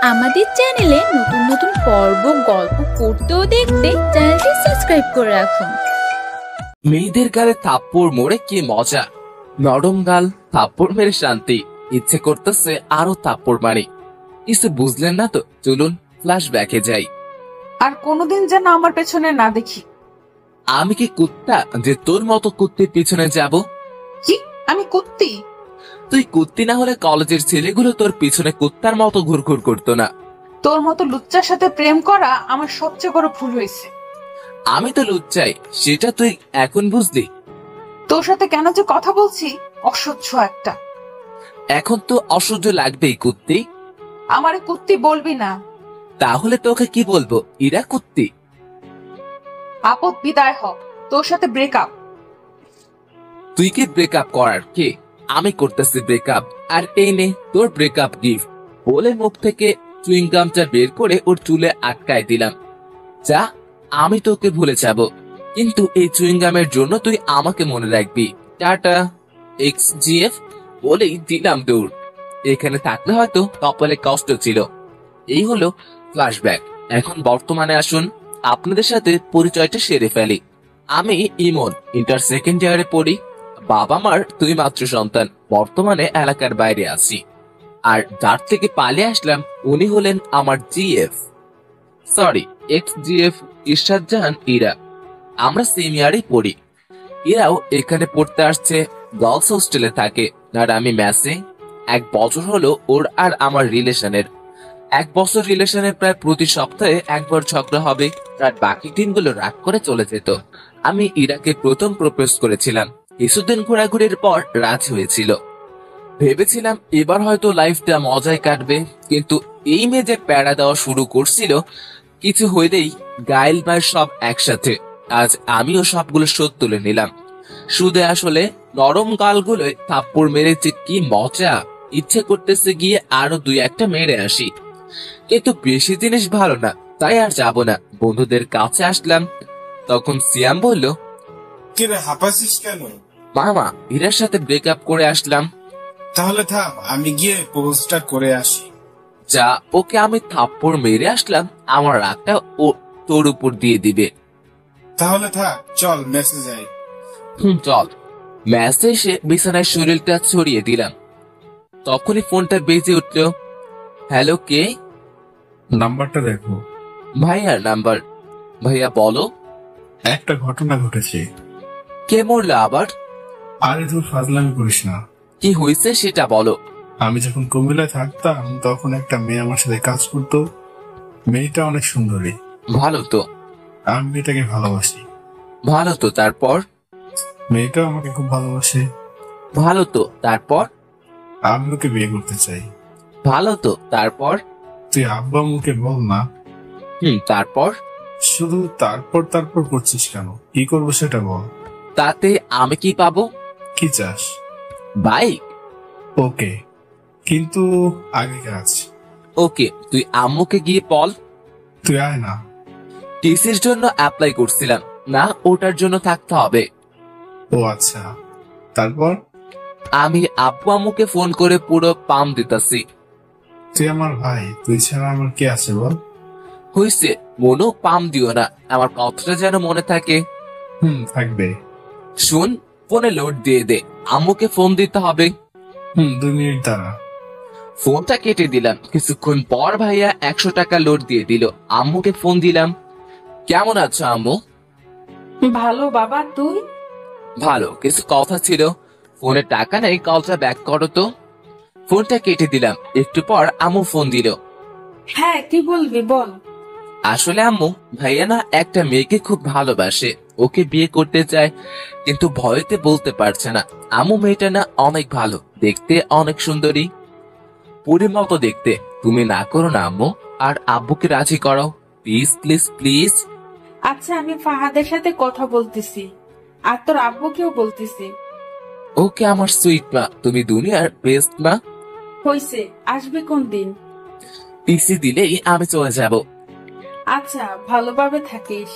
আমাদের চ্যানেলে নতুন নতুন পর্ব গল্প পড়তে ও দেখতে চ্যানেলটি সাবস্ক্রাইব করে রাখুন। মেয়েদের গালে থাপ্পড় মোড়ে কি মজা, নরম গাল থাপ্পড় মেরে শান্তি, ইচ্ছে করতেছে আরো থাপ্পড় মারি। কিছু বুঝলেন না তো, চলুন ফ্ল্যাশব্যাকে যাই। আর কোনোদিন যেন আমার পেছনে না দেখি। আমি কি কুত্তা যে তোর মতো কুত্তির পিছনে যাব? কি আমি কুত্তি? তুই কুত্তি না হলে কলেজের ছেলেগুলো তোর পিছনে কুত্তার মতো ঘুরঘুর করতো না। তোর মতো লুচ্চার সাথে প্রেম করা আমার সবচেয়ে বড় ভুল হয়েছে। আমি তো লুচ্চাই, সেটা তুই এখন বুঝলি? তোর সাথে কেন যে কথা বলছি, অসহ্য একটা। এখন তো অসহ্য লাগবেই কুত্তি। আমারে কুত্তি বলবি না। তাহলে তোকে কি বলবো, ইরা কুত্তি? আপদ বিদায় হ, তোর সাথে ব্রেকআপ। তুই কি ব্রেকআপ করার কে? আমি করতেছি ব্রেকআপ, আর এই নে তোর ব্রেকআপ গিফট। বলে মুখ থেকে চুইংগামটা বের করে ওর চুলে আটকায় দিলাম। যা, আমি তোকে ভুলে যাব, কিন্তু এই চুইংগামের জন্য তুই আমাকে মনে রাখবি। টাটা XGF বলেই দিলাম দৌড়। এখানে থাকলে হয়তো কপালে কষ্ট ছিল। এই হলো ফ্ল্যাশব্যাক। এখন বর্তমানে আসুন, আপনাদের সাথে পরিচয়টা সেরে ফেলি। আমি ইমন, ইন্টার সেকেন্ড ইয়ারে পড়ি। বাবা মার দুই মাত্র সন্তান, বর্তমানে এলাকার বাইরে আছি। আর যার থেকে পালিয়ে আসলাম উনি হলেন আমার GF, সরি XGF, ইরশাদ জাহান ইরা। আমরা সেম ইয়ারেই পড়ি। এরাও এখানে পড়তে আসছে, গার্লস হোস্টেলে থাকে, আর আমি ম্যাসে। 1 বছর হলো ওর আর আমার রিলেশনের। 1 বছর রিলেশনের প্রায় প্রতি সপ্তাহে একবার ঝগড়া হবে, আর বাকি দিনগুলো রাগ করে চলে যেত। আমি ইরাকে প্রথম প্রপোজ করেছিলাম। কিছুদিন ঘোরাঘুরির পর রাজি হয়েছিল। ভেবেছিলাম এবার হয়তো লাইফটা মজায় কাটবে, কিন্তু এই মেয়ে যে প্যারা দেওয়া শুরু করছিল, কিছু হইলেই গাইল মায়ের সব একসাথে। আজ আমিও সবগুলো শোধ তুলে নিলাম। সুদে আসলে নরম গালগুলোয় থাপ্পড় মেরেছে, কি মজা। ইচ্ছে করতেছে গিয়ে আরো 2-1টা মেরে আসি, কিন্তু বেশি জিনিস ভালো না, তাই আর যাব না। বন্ধুদের কাছে আসলাম, তখন সিয়াম বলল, কিরে হাঁপাচ্ছিস কেন? মামা ইরার সাথে ব্রেকআপ করে আসলাম। তাহলে থাম, আমি গিয়ে প্রপোজটা করে আসি। যা, ওকে আমি থাপ্পড় মেরে আসলাম, আমার রাগটা ও তোর উপর দিয়ে দিবে। তাহলে থাক, চল মেসে যাই। চল। ম্যাচে এসে বিছানায় শরীরটা ছড়িয়ে দিলাম। তখনই ফোনটা বেজে উঠল। হ্যালো, কে? নাম্বারটা দেখো। ভাইয়ার নাম্বার। ভাইয়া বলো। একটা ঘটনা ঘটেছে। কে মরলো আবার? আরে তুই ফাজলামি করিস না। কি হয়েছে সেটা বলো। আমি যখন কুমিল্লায় থাকতাম তখন একটা মেয়ে আমার সাথে কাজ করতো। মেয়েটা অনেক সুন্দরী। ভালো তো। আমি মেয়েটাকে ভালোবাসি। ভালো তো, তারপর? মেয়েটাও আমাকে খুব ভালোবাসে। ভালো তো, তারপর? আমি ওকে বিয়ে করতে চাই। ভালো তো, তারপর? তুই আব্বা আম্মুকে বল না। তারপর? শুধু তারপর তারপর করছিস কেন? কি করবো সেটা বল। তাতে আমি কি পাবো? কি চাস? বাইক। ওকে, কিন্তু আগে কাজ। ওকে, তুই আম্মুকে গিয়ে বল। তুই আয় না। টিসির জন্য অ্যাপ্লাই করছিলাম না, ওটার জন্য থাকতে হবে। ও আচ্ছা, তারপর? আমি আব্বু আম্মুকে ফোন করে পুরো পাম দিতাছি। তুই আমার ভাই, তুই ছাড়া আমার কে আছে বল। হইছে, মনো পাম দিও না, আমার কথাটা যেন মনে থাকে। থাকবে। শুন, ফোনে লোড দিয়ে দে, আম্মুকে ফোন দিতে হবে। 2 মিনিট দাঁড়া। ফোনটা কেটে দিলাম। কিছুক্ষণ পর ভাইয়া 100 টাকা লোড দিয়ে দিল। আম্মুকে ফোন দিলাম। কেমন আছো আম্মু? ভালো বাবা, তুই? ভালো। কিছু কথা ছিল। ফোনে টাকা নেই, কলটা ব্যাক করো তো। ফোনটা কেটে দিলাম। একটু পর আম্মু ফোন দিল। হ্যাঁ, কি বলবি বল। আসলে আম্মু, ভাইয়া না একটা মেয়েকে খুব ভালোবাসে, ওকে বিয়ে করতে চায়, কিন্তু ভয়তে বলতে পারছে না। আম্মু, মেয়েটা না অনেক ভালো, দেখতে অনেক সুন্দরী, পরীর মতো দেখতে। তুমি না করো না আম্মু, আর আব্বুকে রাজি করাও, প্লিজ প্লিজ প্লিজ। আচ্ছা, আমি ফাহাদের সাথে কথা বলতেছি, আর তোর আব্বুকেও বলতেছি। ওকে আমার সুইট মা, তুমি দুনিয়ার বেস্ট মা। হইছে, আসবে কোন দিন? টিসি দিলেই আমি চলে যাব। আচ্ছা, ভালোভাবে থাকিস।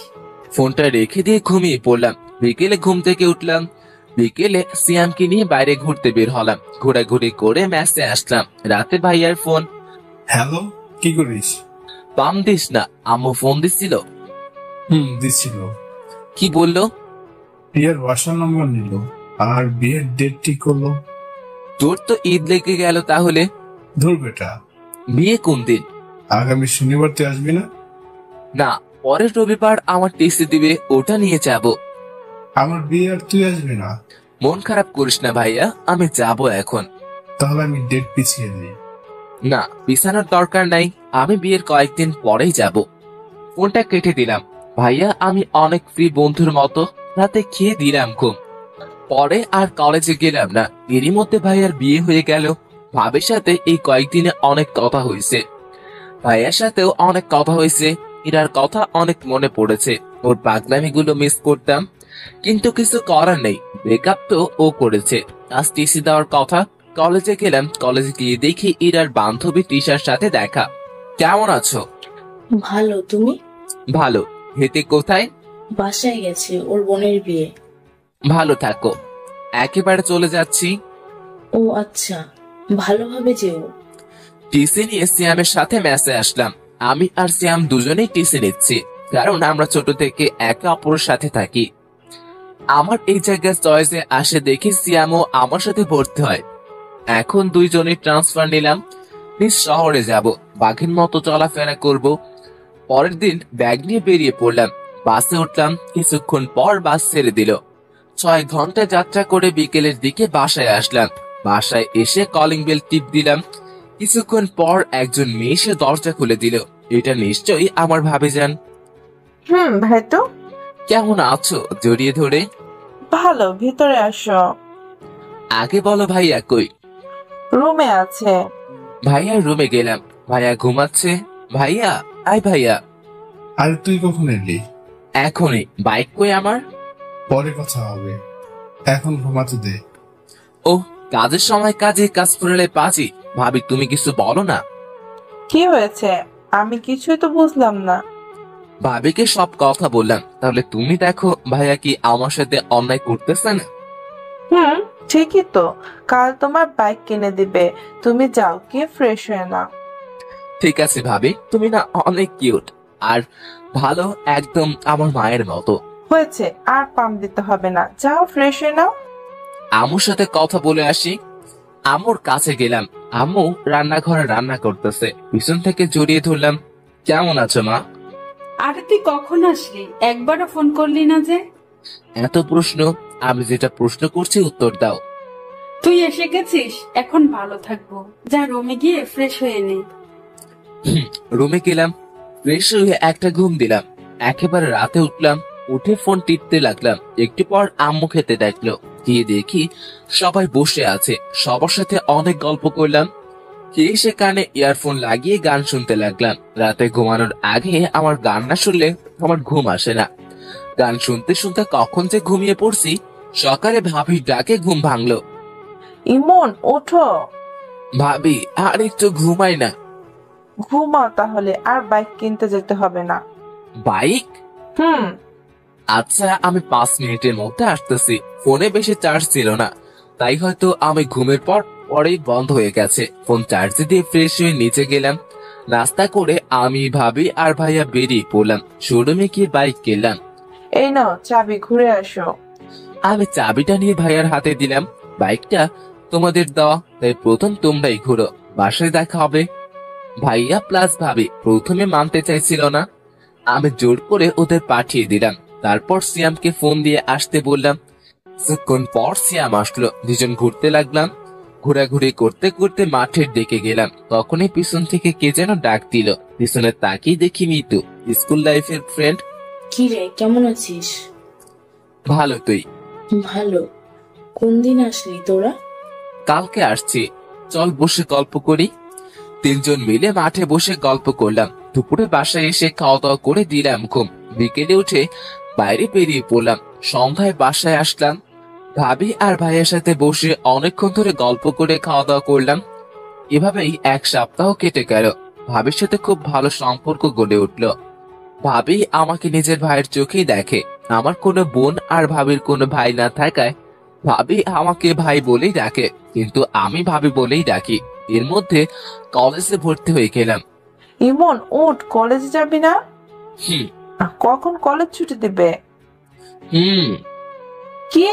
ফোনটা রেখে দিয়ে ঘুমিয়ে পড়লাম। বিকেলে ঘুম থেকে উঠলাম। বিকেলে সিয়ামকে নিয়ে বাইরে ঘুরতে বের হলাম। ঘোরাঘুরি করে ম্যাচে আসলাম। রাতে ভাইয়ার ফোন। হ্যালো, কি করিস? পাম দিস না, আম্মু ফোন দিছিল। দিছিল। কি বললো? বিয়ের বাসার নম্বর নিল আর বিয়ের ডেট ঠিক করলো। তোর তো ঈদ লেগে গেল তাহলে। ধুর বেটা, বিয়ে কোন দিন? আগামী শনিবার তুই আসবি না? না, পরের রবিবার আমার টেস্ট দিবে, ওটা নিয়ে যাব। আমার বিয়ে আর তুই আসবি না? মন খারাপ করিস না ভাইয়া, আমি যাব এখন। তাহলে আমি ডেট পিছিয়ে দিই। না, পিছানোর দরকার নাই, আমি বিয়ের কয়েকদিন পরেই যাব। ফোনটা কেটে দিলাম। ভাইয়া আমি অনেক ফ্রি বন্ধুর মতো রাতে খেয়ে দিলাম ঘুম। পরে আর কলেজে গেলাম না। এরই মধ্যে ভাইয়ার বিয়ে হয়ে গেল। ভাবির সাথে এই কয়েকদিনে অনেক কথা হয়েছে, ভাইয়ার সাথেও অনেক কথা হয়েছে। এরার কথা অনেক মনে পড়েছে, ওর পাগলামি গুলো মিস করতাম, কিন্তু কিছু করার নেই। ব্রেকআপ তো ও করেছে। আজ টিসি দেওয়ার কথা। কলেজে গেলাম, কলেজে গিয়ে দেখি ইরার বান্ধবী টিশার সাথে দেখা। কেমন আছো? ভালো, তুমি? ভালো। হেতে কোথায়? বাসায় গেছে, ওর বোনের বিয়ে। ভালো থাকো। একেবারে চলে যাচ্ছি। ও আচ্ছা, ভালোভাবে যেও। টিসি নিয়ে সিয়ামের সাথে ম্যাচে আসলাম। আমি আর সিয়াম দুজনেই টিসি নিচ্ছি, কারণ আমরা ছোট থেকে একে অপরের সাথে থাকি। আমার এই জায়গায় চয়েসে আসে দেখি সিয়ামও আমার সাথে ভর্তি হয়। এখন দুইজনে ট্রান্সফার নিলাম, নিজ শহরে যাব, বাঘের মতো চলাফেরা করব। পরের দিন ব্যাগ নিয়ে বেরিয়ে পড়লাম। বাসে উঠলাম, কিছুক্ষণ পর বাস ছেড়ে দিল। 6 ঘন্টা যাত্রা করে বিকেলের দিকে বাসায় আসলাম। বাসায় এসে কলিং বেল টিপ দিলাম। কিছুক্ষণ পর একজন মেয়ে এসে দরজা খুলে দিল। এটা নিশ্চয়ই আমার ভাবিজান। ভাই তো কেমন আছো? জড়িয়ে ধরে। ভালো, ভিতরে আসো। আগে বলো ভাইয়া কই? রুমে আছে। ভাইয়ার রুমে গেলাম। ভাইয়া ঘুমাচ্ছে। ভাইয়া, আয় ভাইয়া। আর তুই কখন এলি? এখনই। বাইক কই আমার? পরে কথা হবে, এখন ঘুমাতে দে। ও, কাজের সময় কাজে, কাজ করলে পাজি। ভাবি তুমি কিছু বলো না। কি হয়েছে? আমি কিছুই তো বুঝলাম না। ভাবিকে সব কথা বললাম। তাহলে তুমি দেখো ভাইয়া কি আমার সাথে অন্যায় করতেছে না। ঠিকই তো, কাল তোমার বাইক কিনে দিবে, তুমি যাও গিয়ে ফ্রেশ হয়ে নাও। ঠিক আছে ভাবি, তুমি না অনেক কিউট আর ভালো, একদম আমার মায়ের মতো। হয়েছে, আর পাম দিতে হবে না, যাও ফ্রেশ হয়ে নাও। আম্মুর সাথে কথা বলে আসি। আম্মুর কাছে গেলাম। আম্মু রান্নাঘরে রান্না করতেছে। পিছন থেকে জড়িয়ে ধরলাম। কেমন আছো মা? আরে তুই কখন আসলি? একবারও ফোন করলি না যে। এত প্রশ্ন, আমি যেটা প্রশ্ন করছি উত্তর দাও। তুই এসে গেছিস, এখন ভালো থাকবো। যা রুমে গিয়ে ফ্রেশ হয়ে নে। রুমে গেলাম, ফ্রেশ হয়ে একটা ঘুম দিলাম। একেবারে রাতে উঠলাম, উঠে ফোন টিপতে লাগলাম। একটু পর আম্মু খেতে ডাকলো। গিয়ে দেখি সবাই বসে আছে, সবার সাথে অনেক গল্প করলাম। খেয়ে সে কানে ইয়ারফোন লাগিয়ে গান শুনতে লাগলাম। রাতে ঘুমানোর আগে আমার গান না শুনলে আমার ঘুম আসে না। গান শুনতে শুনতে কখন যে ঘুমিয়ে পড়ছি। সকালে ভাবির ডাকে ঘুম ভাঙলো। ইমন, ওঠো। ভাবি, আর একটু ঘুমাই না। ঘুমাও তাহলে, আর বাইক কিনতে যেতে হবে না। বাইক? আচ্ছা, আমি 5 মিনিটের মধ্যে আসতেছি। ফোনে বেশি চার্জ ছিল না, তাই হয়তো আমি ঘুমের পরেই বন্ধ হয়ে গেছে। ফোন চার্জে দিয়ে ফ্রেশ হয়ে নিচে গেলাম। নাস্তা করে আমি, ভাবি আর ভাইয়া বেরিয়ে পড়লাম। শোরুমে গিয়ে বাইক কিনলাম। এই নাও চাবি, ঘুরে আসো। আমি চাবিটা নিয়ে ভাইয়ার হাতে দিলাম। বাইকটা তোমাদের দেওয়া, তাই প্রথম তোমরাই ঘুরো, বাসায় দেখা হবে। ভাইয়া প্লাস ভাবি প্রথমে মানতে চাইছিল না। আমি জোর করে ওদের পাঠিয়ে দিলাম। তারপর সিয়ামকে ফোন দিয়ে আসতে বললাম। কিছুক্ষণ পর সিয়াম আসলো। দুজন ঘুরতে লাগলাম। ঘোরাঘুরি করতে করতে মাঠের দিকে গেলাম। তখনই পিছন থেকে কে যেন ডাক দিল। পিছনে তাকিয়ে দেখি মিতু, স্কুল লাইফের ফ্রেন্ড। কি রে, কেমন আছিস? ভালো, তুই? ভালো। কোন দিন আসলি তোরা? কালকে আসছি, চল বসে গল্প করি। 3 জন মিলে মাঠে বসে গল্প করলাম। দুপুরে বাসায় এসে খাওয়া দাওয়া করে দিলাম ঘুম। বিকেলে উঠে বাইরে বেরিয়ে পড়লাম। সন্ধ্যায় বাসায় আসলাম। ভাবি আর ভাইয়ের সাথে বসে অনেকক্ষণ ধরে গল্প করে খাওয়া দাওয়া করলাম। এভাবেই 1 সপ্তাহ কেটে গেল। ভাবির সাথে খুব ভালো সম্পর্ক গড়ে উঠল। ভাবি আমাকে নিজের ভাইয়ের চোখেই দেখে। আমার কোনো বোন আর ভাবির কোনো ভাই না থাকায় ভাবি আমাকে ভাই বলেই ডাকে, কিন্তু আমি ভাবি বলেই ডাকি। এর মধ্যে কলেজে ভর্তি হয়ে গেলাম। ইমন উঠ, কলেজে যাবি না? হুম কখন কলেজ ছুটি দিবে? হুম কি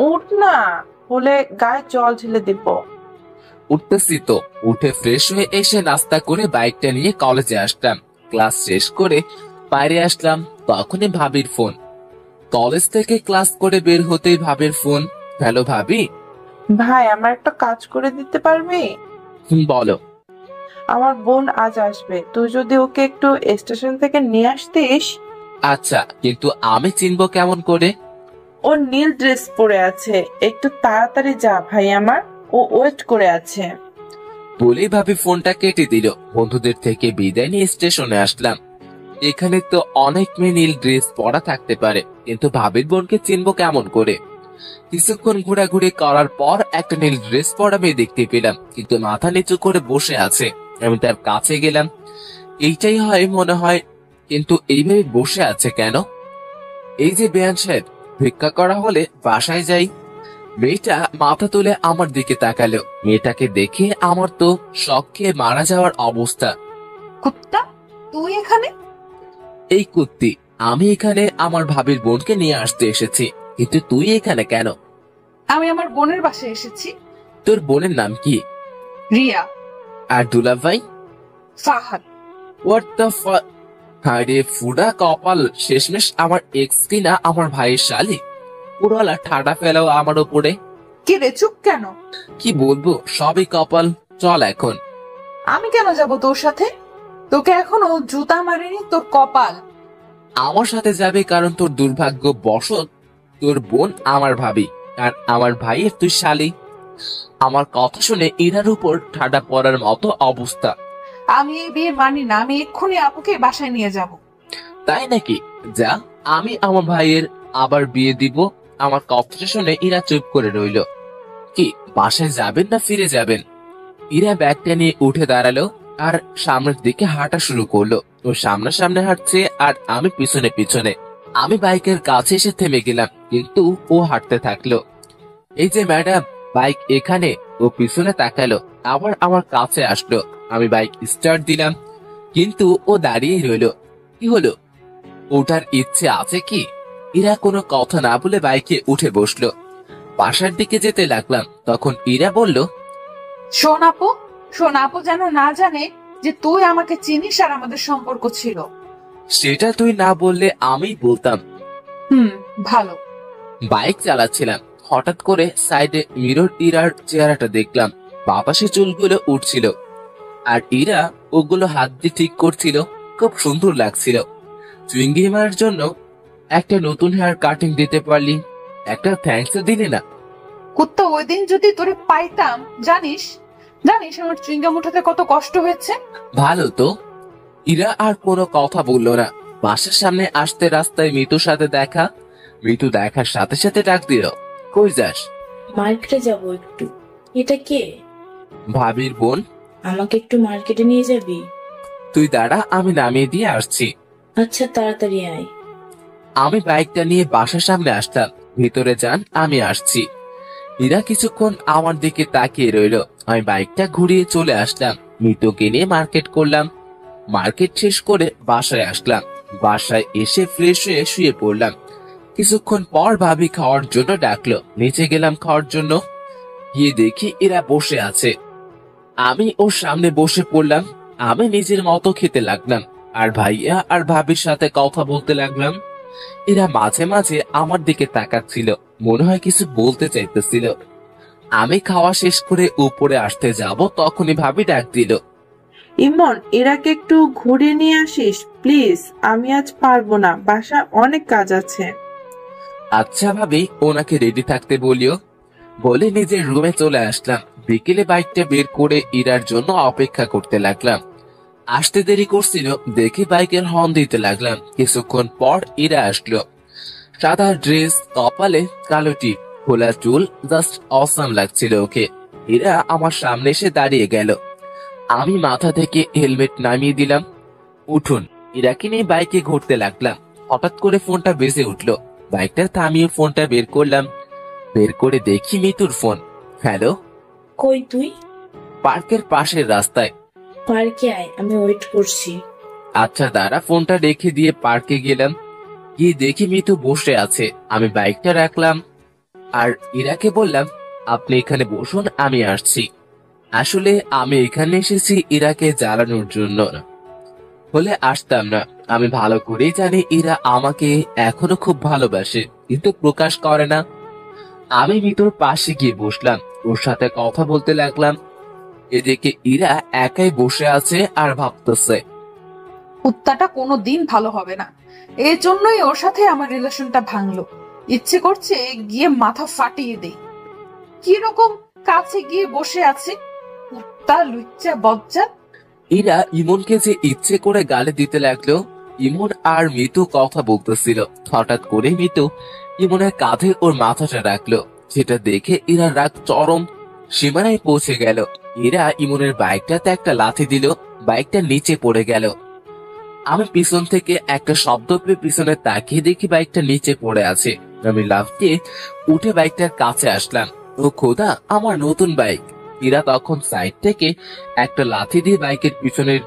উঠ না, হলে গায়ে জল ঢেলে দিব। উঠতেছি তো। উঠে ফ্রেশ হয়ে এসে নাস্তা করে বাইকটা নিয়ে কলেজে আসলাম। ক্লাস শেষ করে বাইরে আসলাম, তখনই ভাবির ফোন। কলেজ থেকে ক্লাস করে বের হতেই ভাবির ফোন। হ্যালো ভাবি। ভাই, আমার একটা কাজ করে দিতে পারবি? বলো। আমার বোন আজ আসবে, তুই যদি ওকে একটু স্টেশন থেকে নিয়ে আসতিস। আচ্ছা, কিন্তু আমি চিনবো কেমন করে? ও নীল ড্রেস পরে আছে, একটু তাড়াতাড়ি যা ভাই আমার, ও ওয়েট করে আছে। বলেই ভাবি ফোনটা কেটে দিল। বন্ধুদের থেকে বিদায় নিয়ে স্টেশনে আসলাম। এখানে তো অনেক মেয়ে নীল ড্রেস পরা থাকতে পারে, কিন্তু ভাবির বোনকে চিনবো কেমন করে? কিছুক্ষণ ঘোরাঘুরি করার পর একটা নীল ড্রেস পরা মেয়ে দেখতে পেলাম, কিন্তু মাথা নিচু করে বসে আছে। আমি তার কাছে গেলাম। এইটাই হয় মনে হয়, কিন্তু এইভাবে বসে আছে কেন? এই যে বেয়ান সাহেব, ভিক্ষা করা হলে বাসায় যাই। মেয়েটা মাথা তুলে আমার দিকে তাকালো। মেয়েটাকে দেখে আমার তো শক খেয়ে মারা যাওয়ার অবস্থা। কুত্তা, তুই এখানে? এই কুত্তি, আমি এখানে আমার ভাবির বোনকে নিয়ে আসতে এসেছি, কিন্তু তুই এখানে কেন? আমি আমার বোনের বাসায় এসেছি। তোর বোনের নাম কি? রিয়া। আর দুলা ভাই? ফাহাদ। What the fuck? আরে ফুডা কপাল, শেষমেশ আমার এক্স কিনা আমার ভাইয়ের শালি। পুরোলা ঠাডা ফেলাও আমার ওপরে। কি রে, চুপ কেন? কি বলবো, সবই কপাল। চল এখন। আমি কেন যাব তোর সাথে? তোকে এখনো জুতা মারিনি, তোর কপাল। আমার সাথে যাবে কারণ তোর দুর্ভাগ্য বশত তোর বোন আমার ভাবি, আর আমার ভাইয়ের তুই শালি। আমার কথা শুনে ইরার উপর ঠাডা পড়ার মতো অবস্থা। আমি এই বিয়ে মানি না, আমি এক্ষুনি আপুকে বাসায় নিয়ে যাব। তাই নাকি? যা, আমি আমার ভাইয়ের আবার বিয়ে দিব। আমার কথা শুনে ইরা চুপ করে রইল। কি, বাসায় যাবেন না ফিরে যাবেন? ইরা ব্যাগটা নিয়ে উঠে দাঁড়ালো আর সামনের দিকে হাঁটা শুরু করলো। ও সামনে হাঁটছে আর আমি পিছনে পিছনে। আমি বাইকের কাছে এসে থেমে গেলাম, কিন্তু ও হাঁটতে থাকলো। এই যে ম্যাডাম, বাইক এখানে। ও পিছনে তাকালো, আবার আমার কাছে আসলো। আমি বাইক স্টার্ট দিলাম, কিন্তু ও দাঁড়িয়েই রইলো। কি হলো, ওঠার ইচ্ছে আছে কি? ইরা কোনো কথা না বলে বাইকে উঠে বসলো। বাসার দিকে যেতে লাগলাম, তখন ইরা বলল, শোন আপু যেন না জানে যে তুই আমাকে চিনিস আর আমাদের সম্পর্ক ছিল। সেটা তুই না বললে আমি বলতাম। ভালো। বাইক চালাচ্ছিলাম, হঠাৎ করে সাইডে মিরর ইরার চেহারাটা দেখলাম। বাতাসে চুলগুলো উঠছিল আর ইরা ওগুলো হাত দিয়ে ঠিক করছিল। খুব সুন্দর লাগছিল। চুইংগিমার জন্য একটা নতুন হেয়ার কাটিং দিতে পারলি, একটা থ্যাঙ্কস দিলি না? কুত্তা, ওই দিন যদি তোরে পাইতাম, জানিস আমার চুইংগাম উঠাতে কত কষ্ট হয়েছে। ভালো তো। ইরা আর কোনো কথা বললো না। বাসার সামনে আসতে রাস্তায় মিতুর সাথে দেখা। মিতু দেখার সাথে সাথে ডাক দিল, কই যাস? মার্কেটে যাব একটু। এটা কে? ভাবির বোন। আমাকে একটু মার্কেটে নিয়ে যাবি? তুই দাঁড়া, আমি নামিয়ে দিয়ে আসছি। আচ্ছা, তাড়াতাড়ি আয়। আমি বাইকটা নিয়ে বাসার সামনে আসলাম। ভিতরে যান, আমি আসছি। ইরা কিছুক্ষণ আমার দিকে তাকিয়ে রইল। আমি বাইকটা ঘুরিয়ে চলে আসলাম। মিতুকে নিয়ে মার্কেট করলাম। মার্কেট শেষ করে বাসায় আসলাম। বাসায় এসে ফ্রেশ হয়ে শুয়ে পড়লাম। কিছুক্ষণ পর ভাবি খাওয়ার জন্য ডাকলো। নিচে গেলাম খাওয়ার জন্য। গিয়ে দেখি এরা বসে আছে। আমি ওর সামনে বসে পড়লাম। আমি নিজের মতো খেতে লাগলাম আর ভাইয়া আর ভাবির সাথে কথা বলতে লাগলাম। এরা মাঝে মাঝে আমার দিকে তাকাচ্ছিল, মনে হয় কিছু বলতে চাইতেছিল। আমি খাওয়া শেষ করে উপরে আসতে যাব, তখনই ভাবি ডাক দিল, ইমন, এরাকে একটু ঘুরিয়ে নিয়ে আসিস প্লিজ, আমি আজ পারবো না, বাসায় অনেক কাজ আছে। আচ্ছা ভাবি, ওনাকে রেডি থাকতে বলিও। বলে নিজের রুমে চলে আসলাম। বিকেলে বাইকটা বের করে ইরার জন্য অপেক্ষা করতে লাগলাম। আসতে দেরি করছিল দেখে বাইকের হর্ন দিতে লাগলাম। কিছুক্ষণ পর ইরা আসলো। সাদা ড্রেস, কপালে কালো টিপ, খোলা চুল, জাস্ট অসাম লাগছিল ওকে। ইরা আমার সামনে এসে দাঁড়িয়ে গেল। আমি মাথা থেকে হেলমেট নামিয়ে দিলাম। উঠুন। ইরাকে নিয়ে বাইকে ঘুরতে লাগলাম। হঠাৎ করে ফোনটা বেজে উঠলো। বাইকটা থামিয়ে ফোনটা বের করলাম। বের করে দেখি মিতুর ফোন। হ্যালো। কই তুই? পার্কের পাশের রাস্তায়। পার্কে আয়, আমি ওয়েট করছি। আচ্ছা দাঁড়া, ফোনটা রেখে দিয়ে পার্কে গেলাম। গিয়ে দেখি মিতু বসে আছে। আমি বাইকটা রাখলাম আর ইরাকে বললাম, আপনি এখানে বসুন, আমি আসছি। আসলে আমি এখানে এসেছি ইরাকে জ্বালানোর জন্য না, হলে আসতাম না। আমি ভালো করেই জানি ইরা আমাকে এখনো খুব ভালোবাসে, কিন্তু প্রকাশ করে না। আমি মিতুর পাশে গিয়ে বসলাম, ওর সাথে কথা বলতে লাগলাম। এদিকে ইরা একাই বসে আছে আর ভাবতেছে। কুত্তাটা কোনো দিন ভালো হবে না, এই জন্যই ওর সাথে আমার রিলেশনটা ভাঙলো। ইচ্ছে করছে গিয়ে মাথা ফাটিয়ে দেই। কিরকম কাছে গিয়ে বসে আছে, কুত্তা লুচ্চা বজ্জাত। ইরা ইমনকে যে ইচ্ছে করে গালি দিতে লাগলো। ইমন আর মিতু কথা বলতেছিল, হঠাৎ করে মিতু ইমনের কাঁধে ওর মাথাটা রাখলো, যেটা দেখে ইরা রাগ চরম সীমানায় পৌঁছে গেল। ইরা ইমনের বাইকটাতে একটা লাথি দিল, বাইকটা নিচে পড়ে গেল। আমি পিছন থেকে একটা শব্দ পেয়ে পিছনে তাকিয়ে দেখি বাইকটা নিচে পড়ে আছে। আমি লাফ দিয়ে উঠে বাইকটার কাছে আসলাম। ও খোদা, আমার নতুন বাইক! ইরা তখন সাইড থেকে একটা লাথি দিয়ে বাইকের পিছনের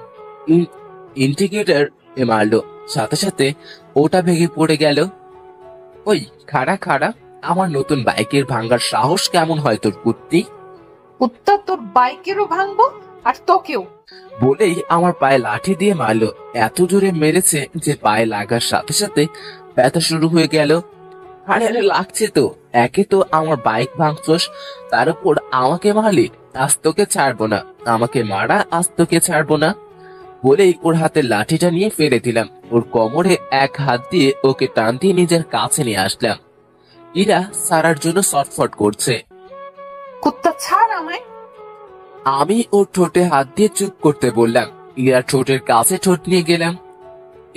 ইন্ডিকেটর মারলো, সাথে সাথে ওটা ভেঙে পড়ে গেল। ওই খাড়া খাড়া, আমার নতুন বাইকের ভাঙার সাহস কেমন হয় তোর কুত্তি? কুত্তা তোর বাইকেরও ভাঙবো আর তোকেও। বলেই আমার পায়ে লাঠি দিয়ে মারলো। এত জোরে মেরেছে যে পায়ে লাগার সাথে সাথে ব্যথা শুরু হয়ে গেল। আরে আরে লাগছে তো, একে তো আমার বাইক ভাঙছস, তার উপর আমাকে মারলি। আজ তোকে ছাড়বো না, আমাকে মারা, আজ তোকে ছাড়বো না। বলেই ওর হাতে লাঠিটা নিয়ে ফেলে দিলাম। ওর কোমরে এক হাত দিয়ে ওকে টান দিয়ে নিজের কাছে নিয়ে আসলাম। ইরা সারার জন্য ছটফট করছে। কুত্তা ছাড় আমায়। আমি ওর ঠোঁটে হাত দিয়ে চুপ করতে বললাম। ইরা ঠোঁটের কাছে ঠোঁট নিয়ে গেলাম।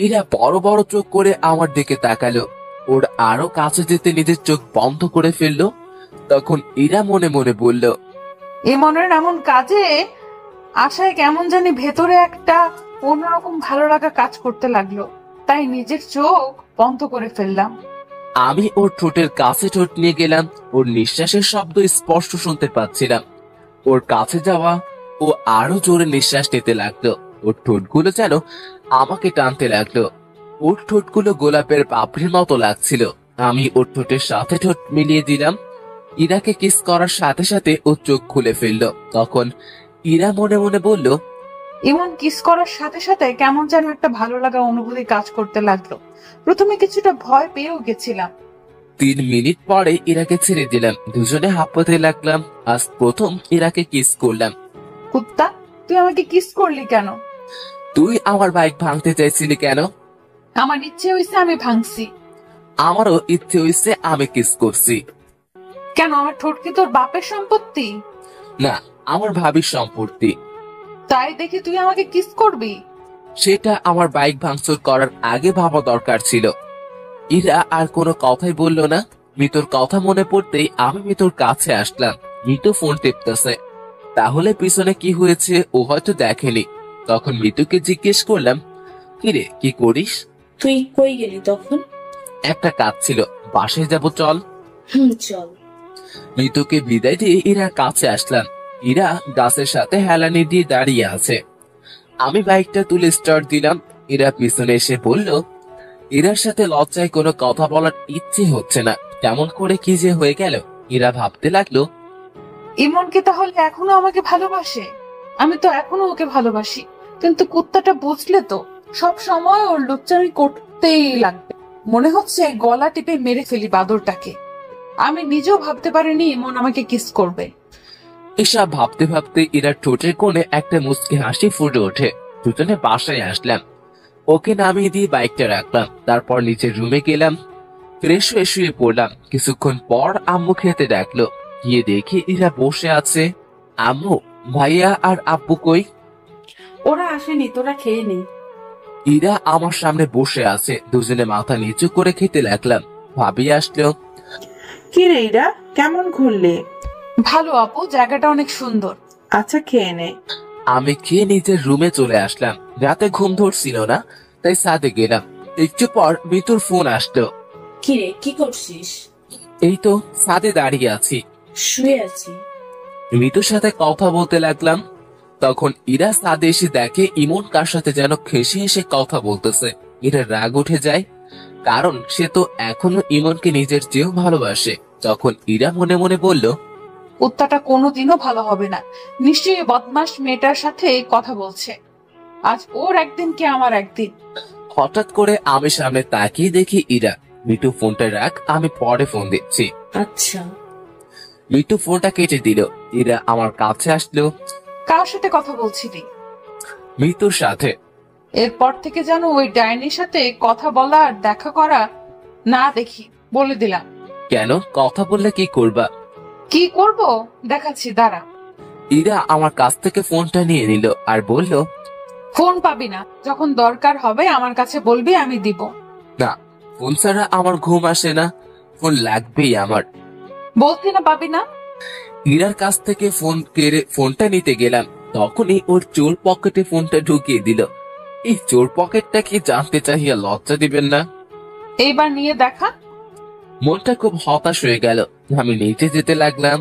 ইরা বড় বড় চোখ করে আমার দিকে তাকালো। ওর আরো কাছে যেতে নিজের চোখ বন্ধ করে ফেললো। তখন ইরা মনে মনে বলল, ইমনের এমন কাজে আশায় কেমন জানি ভেতরে একটা অন্যরকম ভালো লাগা কাজ করতে লাগলো, তাই নিজের চোখ বন্ধ করে ফেললাম। আমি ওর ঠোঁটের কাছে ঠোঁট নিয়ে গেলাম। ওর নিঃশ্বাসের শব্দ স্পষ্ট শুনতে পাচ্ছিলাম। ওর কাছে যাওয়া, ও আরো জোরে নিঃশ্বাস নিতে লাগলো। ওর ঠোঁটগুলো যেন আমাকে টানতে লাগলো। ওর ঠোঁটগুলো গোলাপের পাপড়ির মতো লাগছিল। আমি ওর ঠোঁটের সাথে ঠোঁট মিলিয়ে দিলাম। ইরাকে কিস করার সাথে সাথে ও চোখ খুলে ফেললো। তখন ইরা মনে মনে বলল, ইমন কিস করার সাথে সাথে কেমন যেন একটা ভালো লাগা অনুভূতি কাজ করতে লাগলো। প্রথমে কিছুটা ভয় পেয়েও গেছিলাম। 3 মিনিট পরে ইরাকে ছেড়ে দিলাম। দুজনে হাঁপাতে লাগলাম। আজ প্রথম ইরাকে কিস করলাম। কুত্তা, তুই আমাকে কিস করলি কেন? তুই আমার বাইক ভাঙতে চাইছিলি কেন? আমার ইচ্ছে হয়েছে, আমি ভাঙছি। আমারও ইচ্ছে হয়েছে, আমি কিস করছি। কেন, আমার ঠোঁট কি তোর বাপের সম্পত্তি? না, আমার ভাবির সম্পত্তি। তাই দেখি তুই আমাকে কিস করবি? সেটা আমার বাইক ভাঙচুর করার আগে ভাবা দরকার ছিল। ইরা আর কোনো কথাই বলল না। মিতুর কথা মনে পড়তেই আমি মিতুর কাছে আসলাম। মিতু ফোন টিপতেছে। তাহলে পিছনে কি হয়েছে ও হয়তো দেখেনি। তখন মিতুকে জিজ্ঞেস করলাম, কিরে, কি করিস? তুই কই গেলি তখন? একটা কাজ ছিল, বাসায় যাব, চল। চল। মিতুকে বিদায় দিয়ে ইরার কাছে আসলাম। ইরা গাছের সাথে হেলানি দিয়ে দাঁড়িয়ে আছে। আমি বাইকটা তুলে স্টার্ট দিলাম। ইরা পিছনে এসে বলল, ইরার সাথে লজ্জায় কোনো কথা বলার ইচ্ছে হচ্ছে না। কেমন করে কি যে হয়ে গেল। ইরা ভাবতে লাগলো, ইমন কি তাহলে এখনো আমাকে ভালোবাসে? আমি তো এখনো ওকে ভালোবাসি, কিন্তু কুত্তাটা বুঝলে তো সব সময় ওর লুচ্চামি করতেই লাগবে। মনে হচ্ছে গলা টিপে মেরে ফেলি বাদরটাকে। আমি নিজেও ভাবতে পারিনি ইমন আমাকে কিস করবে। এসব ভাবতে ভাবতে ইরার ঠোঁটের কোণে একটা মুচকি হাসি ফুটে ওঠে। দুজনে বাসায় আসলাম। ওকে নামিয়ে দিয়ে বাইকটা রাখলাম। তারপর নিচের রুমে গেলাম। ফ্রেশ হয়ে শুয়ে পড়লাম। কিছুক্ষণ পর আম্মু খেতে ডাকলো। গিয়ে দেখি ইরা বসে আছে। আম্মু, ভাইয়া আর আব্বু কই? ওরা আসেনি, তোরা খেয়ে নে। ইরা আমার সামনে বসে আছে। দুজনে মাথা নিচু করে খেতে লাগলাম। ভাবি আসলো। কি রে ইরা, কেমন ঘুরলি? ভালো আপু, জায়গাটা অনেক সুন্দর। আচ্ছা, খেয়ে নে। আমি খেয়ে নিজের রুমে চলে আসলাম। রাতে ঘুম ধরছিল না, তাই ছাদে গেলাম। একটু পর মিতুর ফোন আসলো। কিরে, কি করছিস? এই তো ছাদে দাঁড়িয়ে আছি। শুয়ে আছি। মিতুর সাথে কথা বলতে লাগলাম। তখন ইরা ছাদে এসে দেখে ইমন কার সাথে যেন খেসে এসে কথা বলতেছে। ইরা রাগ উঠে যায়, কারণ সে তো এখনো ইমনকে নিজের চেয়েও ভালোবাসে। তখন ইরা মনে মনে বলল, কুত্তাটা কোনোদিনও ভালো হবে না, নিশ্চয়ই বদমাস মেয়েটার সাথে কথা বলছে। আজ ওর একদিন কি আমার একদিন। হঠাৎ করে আমি সামনে তাকিয়ে দেখি ইরা। মিটু ফোনটা রাখ, আমি পরে ফোন দিচ্ছি। আচ্ছা। মিটু ফোনটা কেটে দিল। ইরা আমার কাছে আসলো। কার সাথে কথা বলছিলি? মিতুর সাথে। এরপর থেকে যেন ওই ডাইনির সাথে কথা বলা আর দেখা করা না দেখি, বলে দিলাম। কেন? কথা বললে কি করবা? কি করব দেখাচ্ছি, দাঁড়া। ইরা আমার কাছ থেকে ফোনটা নিয়ে নিল আর বলল, ফোন পাবি না, যখন দরকার হবে আমার কাছে বলবি, আমি দিব। না, ফোন ছাড়া আমার ঘুম আসে না, ফোন লাগবেই আমার। বলছি না পাবি না। ইরার কাছ থেকে ফোন কেড়ে ফোনটা নিতে গেলাম, তখনই ওর চোর পকেটে ফোনটা ঢুকিয়ে দিল। এই চোর পকেটটা কি জানতে চাহিয়া লজ্জা দিবেন না? এইবার নিয়ে দেখা। মনটা খুব হতাশ হয়ে গেল। আমি নিচে যেতে লাগলাম,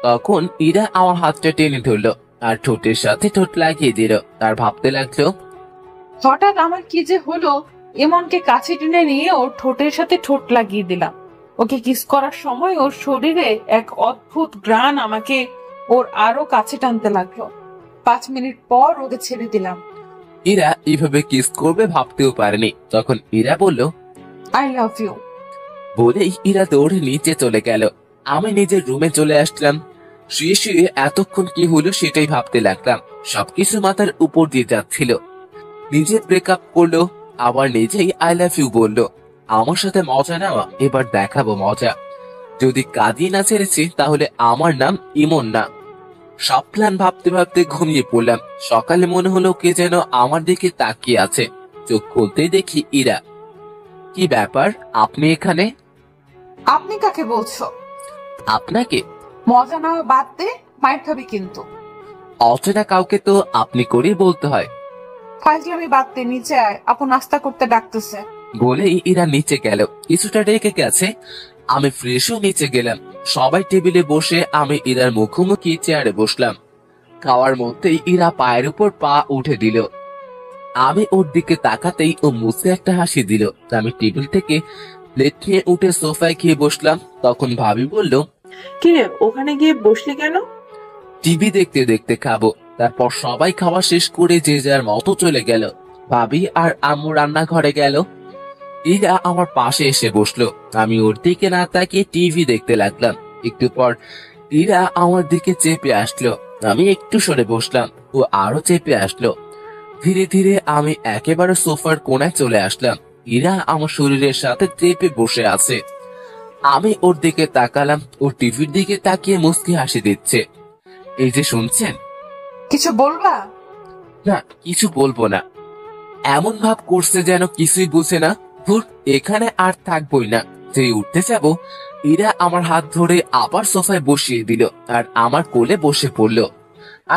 তখন ইরা আমার হাতটা টেনে ধরলো আর ঠোঁটের সাথে ঠোঁট লাগিয়ে দিল। আর ভাবতে লাগলো, হঠাৎ আমার কি যে হলো, এমনকে কাছে টেনে নিয়ে ওর ঠোঁটের সাথে ঠোঁট লাগিয়ে দিলাম। ওকে কিস করার সময় ওর শরীরে এক অদ্ভুত ঘ্রাণ আমাকে ওর আরো কাছে টানতে লাগলো। 5 মিনিট পর ওকে ছেড়ে দিলাম। ইরা এইভাবে কিস করবে ভাবতেও পারেনি। তখন ইরা বলল, আই লাভ ইউ। বলেই ইরা দৌড়ে নিচে চলে গেল। আমি নিজের রুমে চলে আসলাম। শুয়ে শুয়ে এতক্ষণ কি হলো সেটাই ভাবতে লাগলাম। সবকিছু মাথার উপর দিয়ে যাচ্ছিল। নিজে ব্রেকআপ করলো, আবার নিজেই আই লাভ ইউ বললো। আমার সাথে মজা নেওয়া, এবার দেখাবো মজা। যদি কাঁদিয়ে না ছেড়েছি তাহলে আমার নাম ইমন না। সব প্ল্যান ভাবতে ভাবতে ঘুমিয়ে পড়লাম। সকালে মনে হলো কে যেন আমার দিকে তাকিয়ে আছে। চোখ খুলতেই দেখি ইরা। কি ব্যাপার, আপনি এখানে? আপনি কাকে বলছো? আপনাকে? মজা নেওয়া বাদ দে, মাইর খাবি কিন্তু। অচেনা কাউকে তো আপনি করেই বলতে হয়। ফাইজলামি বাদ দে, নিচে আয়, আপু নাস্তা করতে ডাকতেছে। বলেই ইরা নিচে গেল। কিছুটা রেখে গেছে। আমি ফ্রেশও নিচে গেলাম। সবাই টেবিলে বসে আমি ইরার মুখোমুখি চেয়ারে বসলাম। খাওয়ার মধ্যেই ইরা পায়ের উপর পা উঠে দিল। আমি ওর দিকে তাকাতেই ও মুছে একটা হাসি দিল। আমি টেবিল থেকে প্লেট নিয়ে উঠে সোফায় খেয়ে বসলাম। তখন ভাবি বলল, কিরে ওখানে গিয়ে বসলি কেন? টিভি দেখতে দেখতে খাবো। তারপর সবাই খাওয়া শেষ করে যে যার মতো চলে গেল। ভাবি আর আম্মু রান্নাঘরে গেল। ইরা আমার পাশে এসে বসলো। আমি ওর দিকে না তাকিয়ে টিভি দেখতে লাগলাম। একটু পর ইরা আমার দিকে চেপে আসলো। আমি একটু সরে বসলাম, ও আরো চেপে আসলো। ধীরে ধীরে আমি একেবারে সোফার কোণায় চলে আসলাম। ইরা আমার শরীরের সাথে চেপে বসে আছে। আমি ওর দিকে তাকালাম। ও টিভির দিকে তাকিয়ে মুচকি হাসি দিচ্ছে। এই যে শুনছেন? কিছু বলবা? না, কিছু বলবো না। এমন ভাব করছে যেন কিছুই বুঝে না। ধুর, এখানে আর থাকবোই না। যেই উঠতে যাব, ইরা আমার হাত ধরে আবার সোফায় বসিয়ে দিল আর আমার কোলে বসে পড়লো।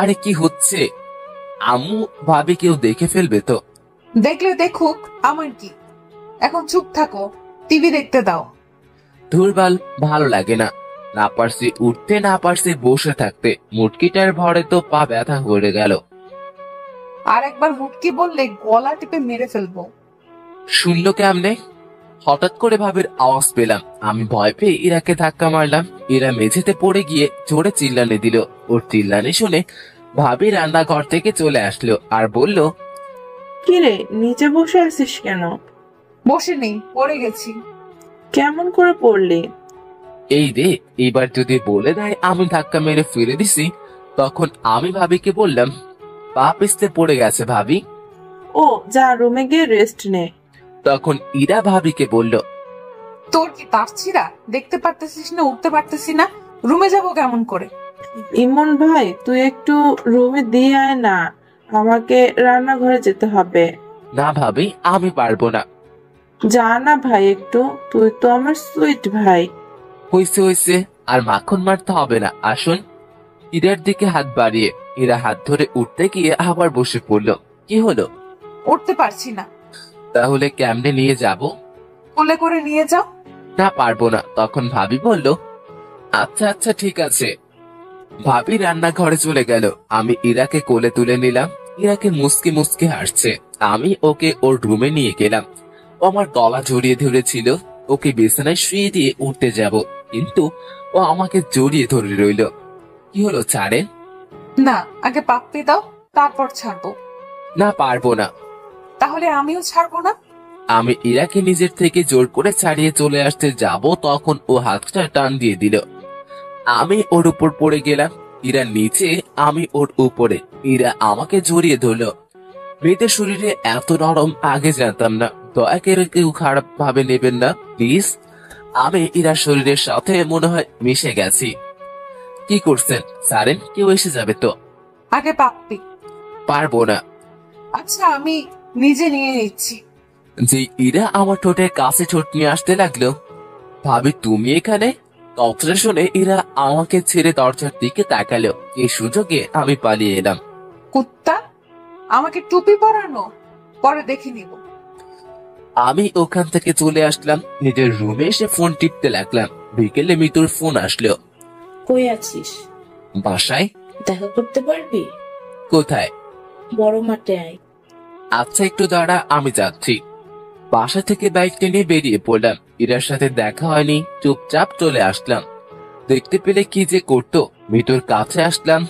আরে কি হচ্ছে? আম্মু ভাবি কেউ দেখে ফেলবে তো? দেখলে দেখুক, আমার কি। এখন চুপ থাকো, টিভি দেখতে দাও। ধুরবাল, ভালো লাগে না। না পারছি উঠতে, না পারছি বসে থাকতে। মুটকিটার ভরে তো পা ব্যথা হয়ে গেল। আর একবার মুটকি বললে গলা টিপে মেরে ফেলবো। শুনলো কেমনে? হঠাৎ করে ভাবির আওয়াজ পেলাম। আমি ভয় পেয়ে ইরাকে ধাক্কা মারলাম। ইরা মেঝেতে পড়ে গিয়ে জোরে চিল্লানি দিল। ওর চিল্লানি শুনে ভাবি রান্নাঘর থেকে চলে আসলো আর বলল, কিরে নিচে বসে আছিস কেন? বসেনি, পড়ে গেছি। কেমন করে পড়লি? এই রে, এবার যদি বলে দেয় আমি ধাক্কা মেরে ফিরে দিছি, তখন আমি ভাবিকে বললাম, পা পিছলে পড়ে গেছে ভাবি। ও যা রুমে গিয়ে রেস্ট নে। তখন ইরা ভাবিকে বলল, তোর কি তারছিরা? দেখতে পারতেছিস না, উঠতে পারতেছি না, রুমে যাবো কেমন করে? ইমন ভাই তুই একটু রুমে দিয়ে আয় না, আমাকে রান্নাঘরে যেতে হবে। না ভাবি, আমি পারবো না। যা না ভাই একটু, তুই তো আমার সুইট ভাই। হইছে হইছে, আর মাখন মারতে হবে না, আসুন। ইরার দিকে হাত বাড়িয়ে ইরা হাত ধরে উঠতে গিয়ে আবার বসে পড়লো। কি হলো? উঠতে পারছি না। তাহলে কেমনে নিয়ে যাব? কোলে করে নিয়ে যাও। না, পারবো না। তখন ভাবি বলল, আচ্ছা আচ্ছা ঠিক আছে। ভাবি রান্নাঘরে চলে গেল। আমি ইরাকে কোলে তুলে নিলাম। ইরাকে মুসকে মুসকে হাসছে। আমি ওকে ওর রুমে নিয়ে গেলাম। ও আমার গলা জড়িয়ে ধরেছিল। ওকে বিছানায় শুয়ে দিয়ে উঠতে যাব, কিন্তু ও আমাকে জড়িয়ে ধরে রইল। কি হলো ছাড়ে? না, আগে পাপ্পি দাও, তারপর ছাড়বো। না, পারবো না। তাহলে আমিও ছাড়বো না। আমি ইরাকে নিজের থেকে জোর করে ছাড়িয়ে চলে আসতে যাব, তখন ও হাতটা টান দিয়ে দিল। আমি ওর উপর পড়ে গেলাম। ইরা নিচে, আমি ওর উপরে। ইরা আমাকে জড়িয়ে ধরল। মেয়েদের শরীরে এত নরম আগে জানতাম না। দয়া করে কেউ খারাপ ভাবে নেবেন না প্লিজ। আমি ইরার শরীরের সাথে মনে হয় মিশে গেছি। কি করছেন সারেন? কেউ এসে যাবে তো। আগে পাপ্পি। পারবো না। আচ্ছা, আমি নিজে নিয়ে নিচ্ছি। যে ইরা আমার ঠোঁটের কাছে ঠোঁট নিয়ে আসতে লাগলো। ভাবি তুমি এখানে? কথাটা শুনে ইরা আমাকে ছেড়ে দরজার দিকে তাকালো। এই সুযোগে আমি পালিয়ে এলাম। কুত্তা, আমাকে টুপি পরানো, পরে দেখে নিব। আমি ওখান থেকে চলে আসলাম। নিজের রুমে এসে ফোন টিপতে লাগলাম। বিকেলে মিতুর ফোন আসলো। কই আছিস? বাসায়। দেখা করতে পারবি? কোথায়? বড় মাঠে আয়। আচ্ছা একটু দাঁড়া, আমি যাচ্ছি। বাসা থেকে বাইক টেনে বেরিয়ে পড়লাম। ইরার সাথে দেখা হয়নি, চুপচাপ চলে আসলাম। দেখতে পেলে কি যে করতো। মিতুর কাছে আসলাম।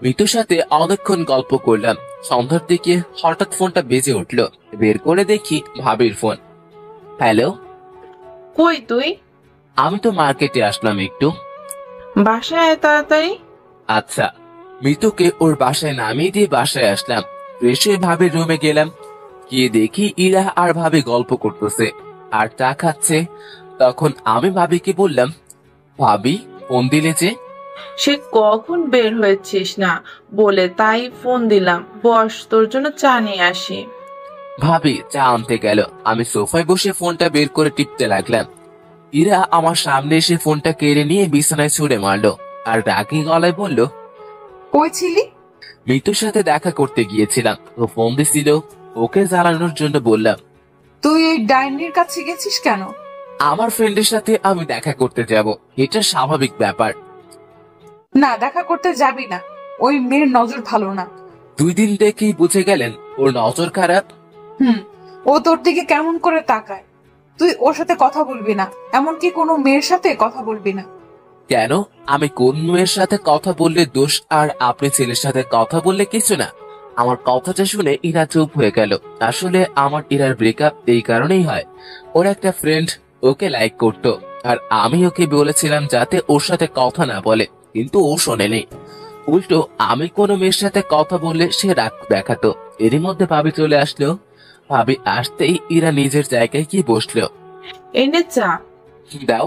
মিতুর সাথে অনেকক্ষণ গল্প করলাম। সন্ধ্যার দিকে হঠাৎ ফোনটা বেজে উঠলো। বের করে দেখি ভাবির ফোন। হ্যালো। কই তুই? আমি তো মার্কেটে আসলাম একটু। বাসায় আয় তাড়াতাড়ি। আচ্ছা। মিতুকে ওর বাসায় নামিয়ে দিয়ে বাসায় আসলাম। ফ্রেশ হয়ে ভাবির রুমে গেলাম। গিয়ে দেখি ইরা আর ভাবি গল্প করতেছে আর চা খাচ্ছে। তখন আমি ভাবিকে বললাম, ভাবি ফোন দিলে যে? সে কখন বের হয়েছিস না বলে তাই ফোন দিলাম। বস, তোর জন্য চা নিয়ে আসি। ভাবি চা আনতে গেল। আমি সোফায় বসে ফোনটা বের করে টিপতে লাগলাম। ইরা আমার সামনে এসে ফোনটা কেড়ে নিয়ে বিছানায় ছুঁড়ে মারলো আর রাগী গলায় বলল, কই ছিলি? মিতুর সাথে দেখা করতে গিয়েছিলাম। ও ফোন দিছিল, ওকে জ্বালানোর জন্য বললাম। তুই এই ডাইনির কাছে গেছিস কেন? আমার ফ্রেন্ডের সাথে আমি দেখা করতে যাব, এটা স্বাভাবিক ব্যাপার। না, দেখা করতে যাবি না। ওই মেয়ের নজর ভালো না। 2 দিন দেখেই বুঝে গেলেন ওর নজর খারাপ? ও তোর দিকে কেমন করে তাকায়। তুই ওর সাথে কথা বলবি না, এমনকি কোনো মেয়ের সাথে কথা বলবি না। কেন? আমি কোন মেয়ের সাথে কথা বললে দোষ আর আপনি ছেলের সাথে কথা বললে কিছু না? আমার কথাটা শুনে ইরা চুপ হয়ে গেল। আসলে আমার ইরার ব্রেকআপ এই কারণেই হয়। ওর একটা ফ্রেন্ড ওকে লাইক করতো আর আমি ওকে বলেছিলাম যাতে ওর সাথে কথা না বলে, কিন্তু ও শোনেনি। উল্টো আমি কোনো মেয়ের সাথে কথা বললে সে রাগ দেখাতো। এরই মধ্যে ভাবি চলে আসলো। ভাবি আসতেই ইরা নিজের জায়গায় গিয়ে বসলো। এনে চা দাও।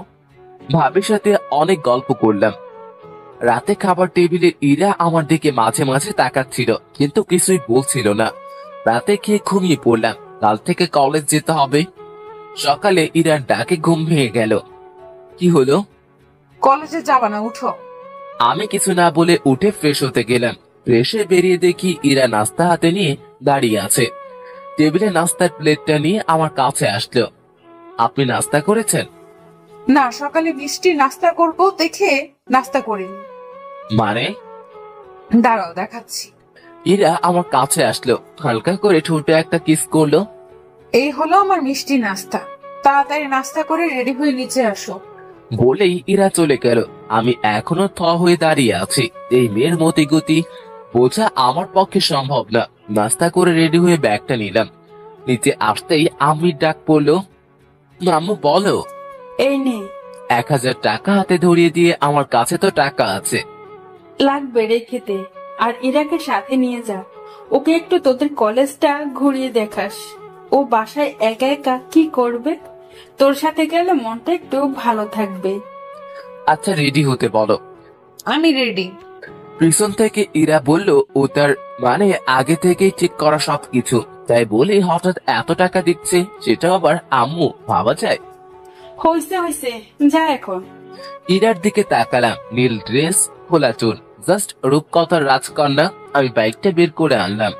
ভাবির সাথে অনেক গল্প করলাম। রাতে খাবার টেবিলে ইরা আমার দিকে মাঝে মাঝে তাকাচ্ছিল, কিন্তু কিছুই বলছিল না। রাতে খেয়ে ঘুমিয়ে পড়লাম। কাল থেকে কলেজ যেতে হবে। সকালে ইরার ডাকে ঘুম ভেঙে গেল। কি হলো? কলেজে যাবা না, উঠো। আমি কিছু না বলে উঠে ফ্রেশ হতে গেলাম। ফ্রেশে বেরিয়ে দেখি ইরা নাস্তা হাতে নিয়ে দাঁড়িয়ে আছে। টেবিলে নাস্তার প্লেটটা নিয়ে আমার কাছে আসলো। আপনি নাস্তা করেছেন? না, সকালে মিষ্টি নাস্তা করবো দেখে নাস্তা করিনি। মানে? দাঁড়াও, দেখাচ্ছি। ইরা আমার কাছে আসলো, হালকা করে ঠোঁটে একটা কিস করলো। এই হলো আমার মিষ্টি নাস্তা। তাড়াতাড়ি নাস্তা করে রেডি হয়ে নিচে আসো। বলেই ইরা চলে গেল। আমি এখনো থ হয়ে দাঁড়িয়ে আছি। এই মেয়ের মতি গতি বোঝা আমার পক্ষে সম্ভব না। নাস্তা করে রেডি হয়ে ব্যাগটা নিলাম। নিচে আসতেই আম্মির ডাক পড়লো। আম্মু বলো। এই নে। 1000 টাকা হাতে ধরিয়ে দিয়ে, আমার কাছে তো টাকা আছে। লাগবে রেখে দে, আর ইরাকে সাথে নিয়ে যা। ওকে একটু তোদের কলেজটা ঘুরিয়ে দেখাস। ও বাসায় একা একা কি করবে? তোর সাথে গেলে মনটা একটু ভালো থাকবে। আচ্ছা রেডি হতে বলো। আমি রেডি। পিছন থেকে ইরা বলল ও তার মানে আগে থেকেই ঠিক করা সবকিছু, তাই বলে হঠাৎ এত টাকা দিচ্ছে, সেটা আবার আম্মু, ভাবা যায়? হইছে হইছে, যা এখন। ইরার দিকে তাকালাম। নীল ড্রেস, খোলা চুল, জাস্ট রূপকথার রাজকন্যা। আমি বাইকটা বের করে আনলাম।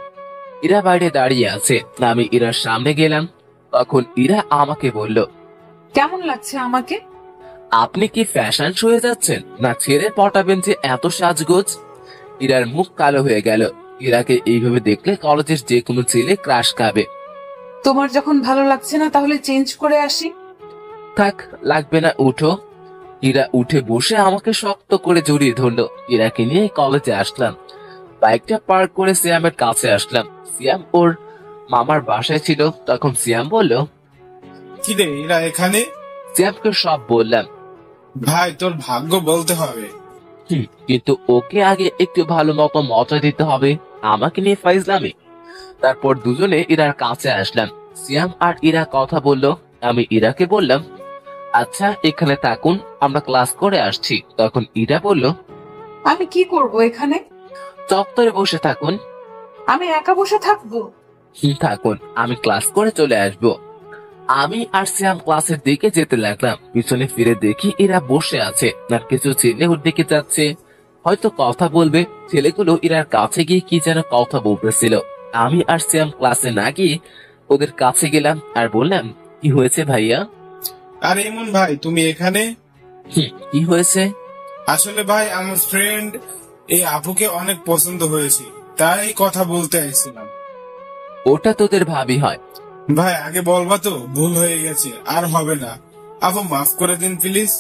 ইরা বাইরে দাঁড়িয়ে আছে। আমি ইরার সামনে গেলাম। তখন ইরা আমাকে বলল, কেমন লাগছে আমাকে? আপনি কি ফ্যাশন শোয়ে যাচ্ছেন, না ছেড়ে পটাবেন যে এত সাজগোজ? ইরার মুখ কালো হয়ে গেল। ইরাকে এইভাবে দেখলে কলেজের যে কোনো ছেলে ক্রাশ খাবে। তোমার যখন ভালো লাগছে না তাহলে চেঞ্জ করে আসি। থাক, লাগবে না, উঠো। ইরা উঠে বসে আমাকে শক্ত করে জড়িয়ে ধরলো। ইরাকে নিয়ে কলেজে আসলাম। বাইকটা পার্ক করে সিয়ামের কাছে আসলাম। সিয়াম ওর মামার বাসায় ছিল। তখন সিয়াম বলল, কি রে এরা এখানে? সিয়ামকে সব বললাম। ভাই তোর ভাগ্য বলতে হবে। কিন্তু ওকে আগে একটু ভালো মতো মজা দিতে হবে, আমাকে নিয়ে ফাইজলামি। তারপর দুজনে ইরার কাছে আসলাম। সিয়াম আর ইরা কথা বলল। আমি ইরাকে বললাম, আচ্ছা এখানে থাকুন, আমরা ক্লাস করে আসছি। তখন ইরা বলল, আমি কি করব এখানে? চত্বরে বসে থাকুন। আমি একা বসে থাকবো? থাকুন, আমি ক্লাস করে চলে আসব। আমি আর সিয়াম ক্লাসের দিকে যেতে লাগলাম। পিছনে ফিরে দেখি এরা বসে আছে, আর কিছু ছেলে ওর দিকে যাচ্ছে, হয়তো কথা বলবে। ছেলেগুলো ইরার কাছে গিয়ে কি যেন কথা বলতেছিল। আমি আর সিয়াম ক্লাসে না গিয়ে ওদের কাছে গেলাম আর বললাম, কি হয়েছে ভাইয়া? আর এমন ভাই তুমি এখানে? কি হয়েছে? আসলে ভাই আমার ফ্রেন্ড এই আপুকে অনেক পছন্দ হয়েছে, তাই কথা বলতে আসছিলাম। ওটা তোদের ভাবি হয়। ভাই আগে বলবা তো, ভুল হয়ে গেছে, আর হবে না। আপু মাফ করে দিন প্লিজ।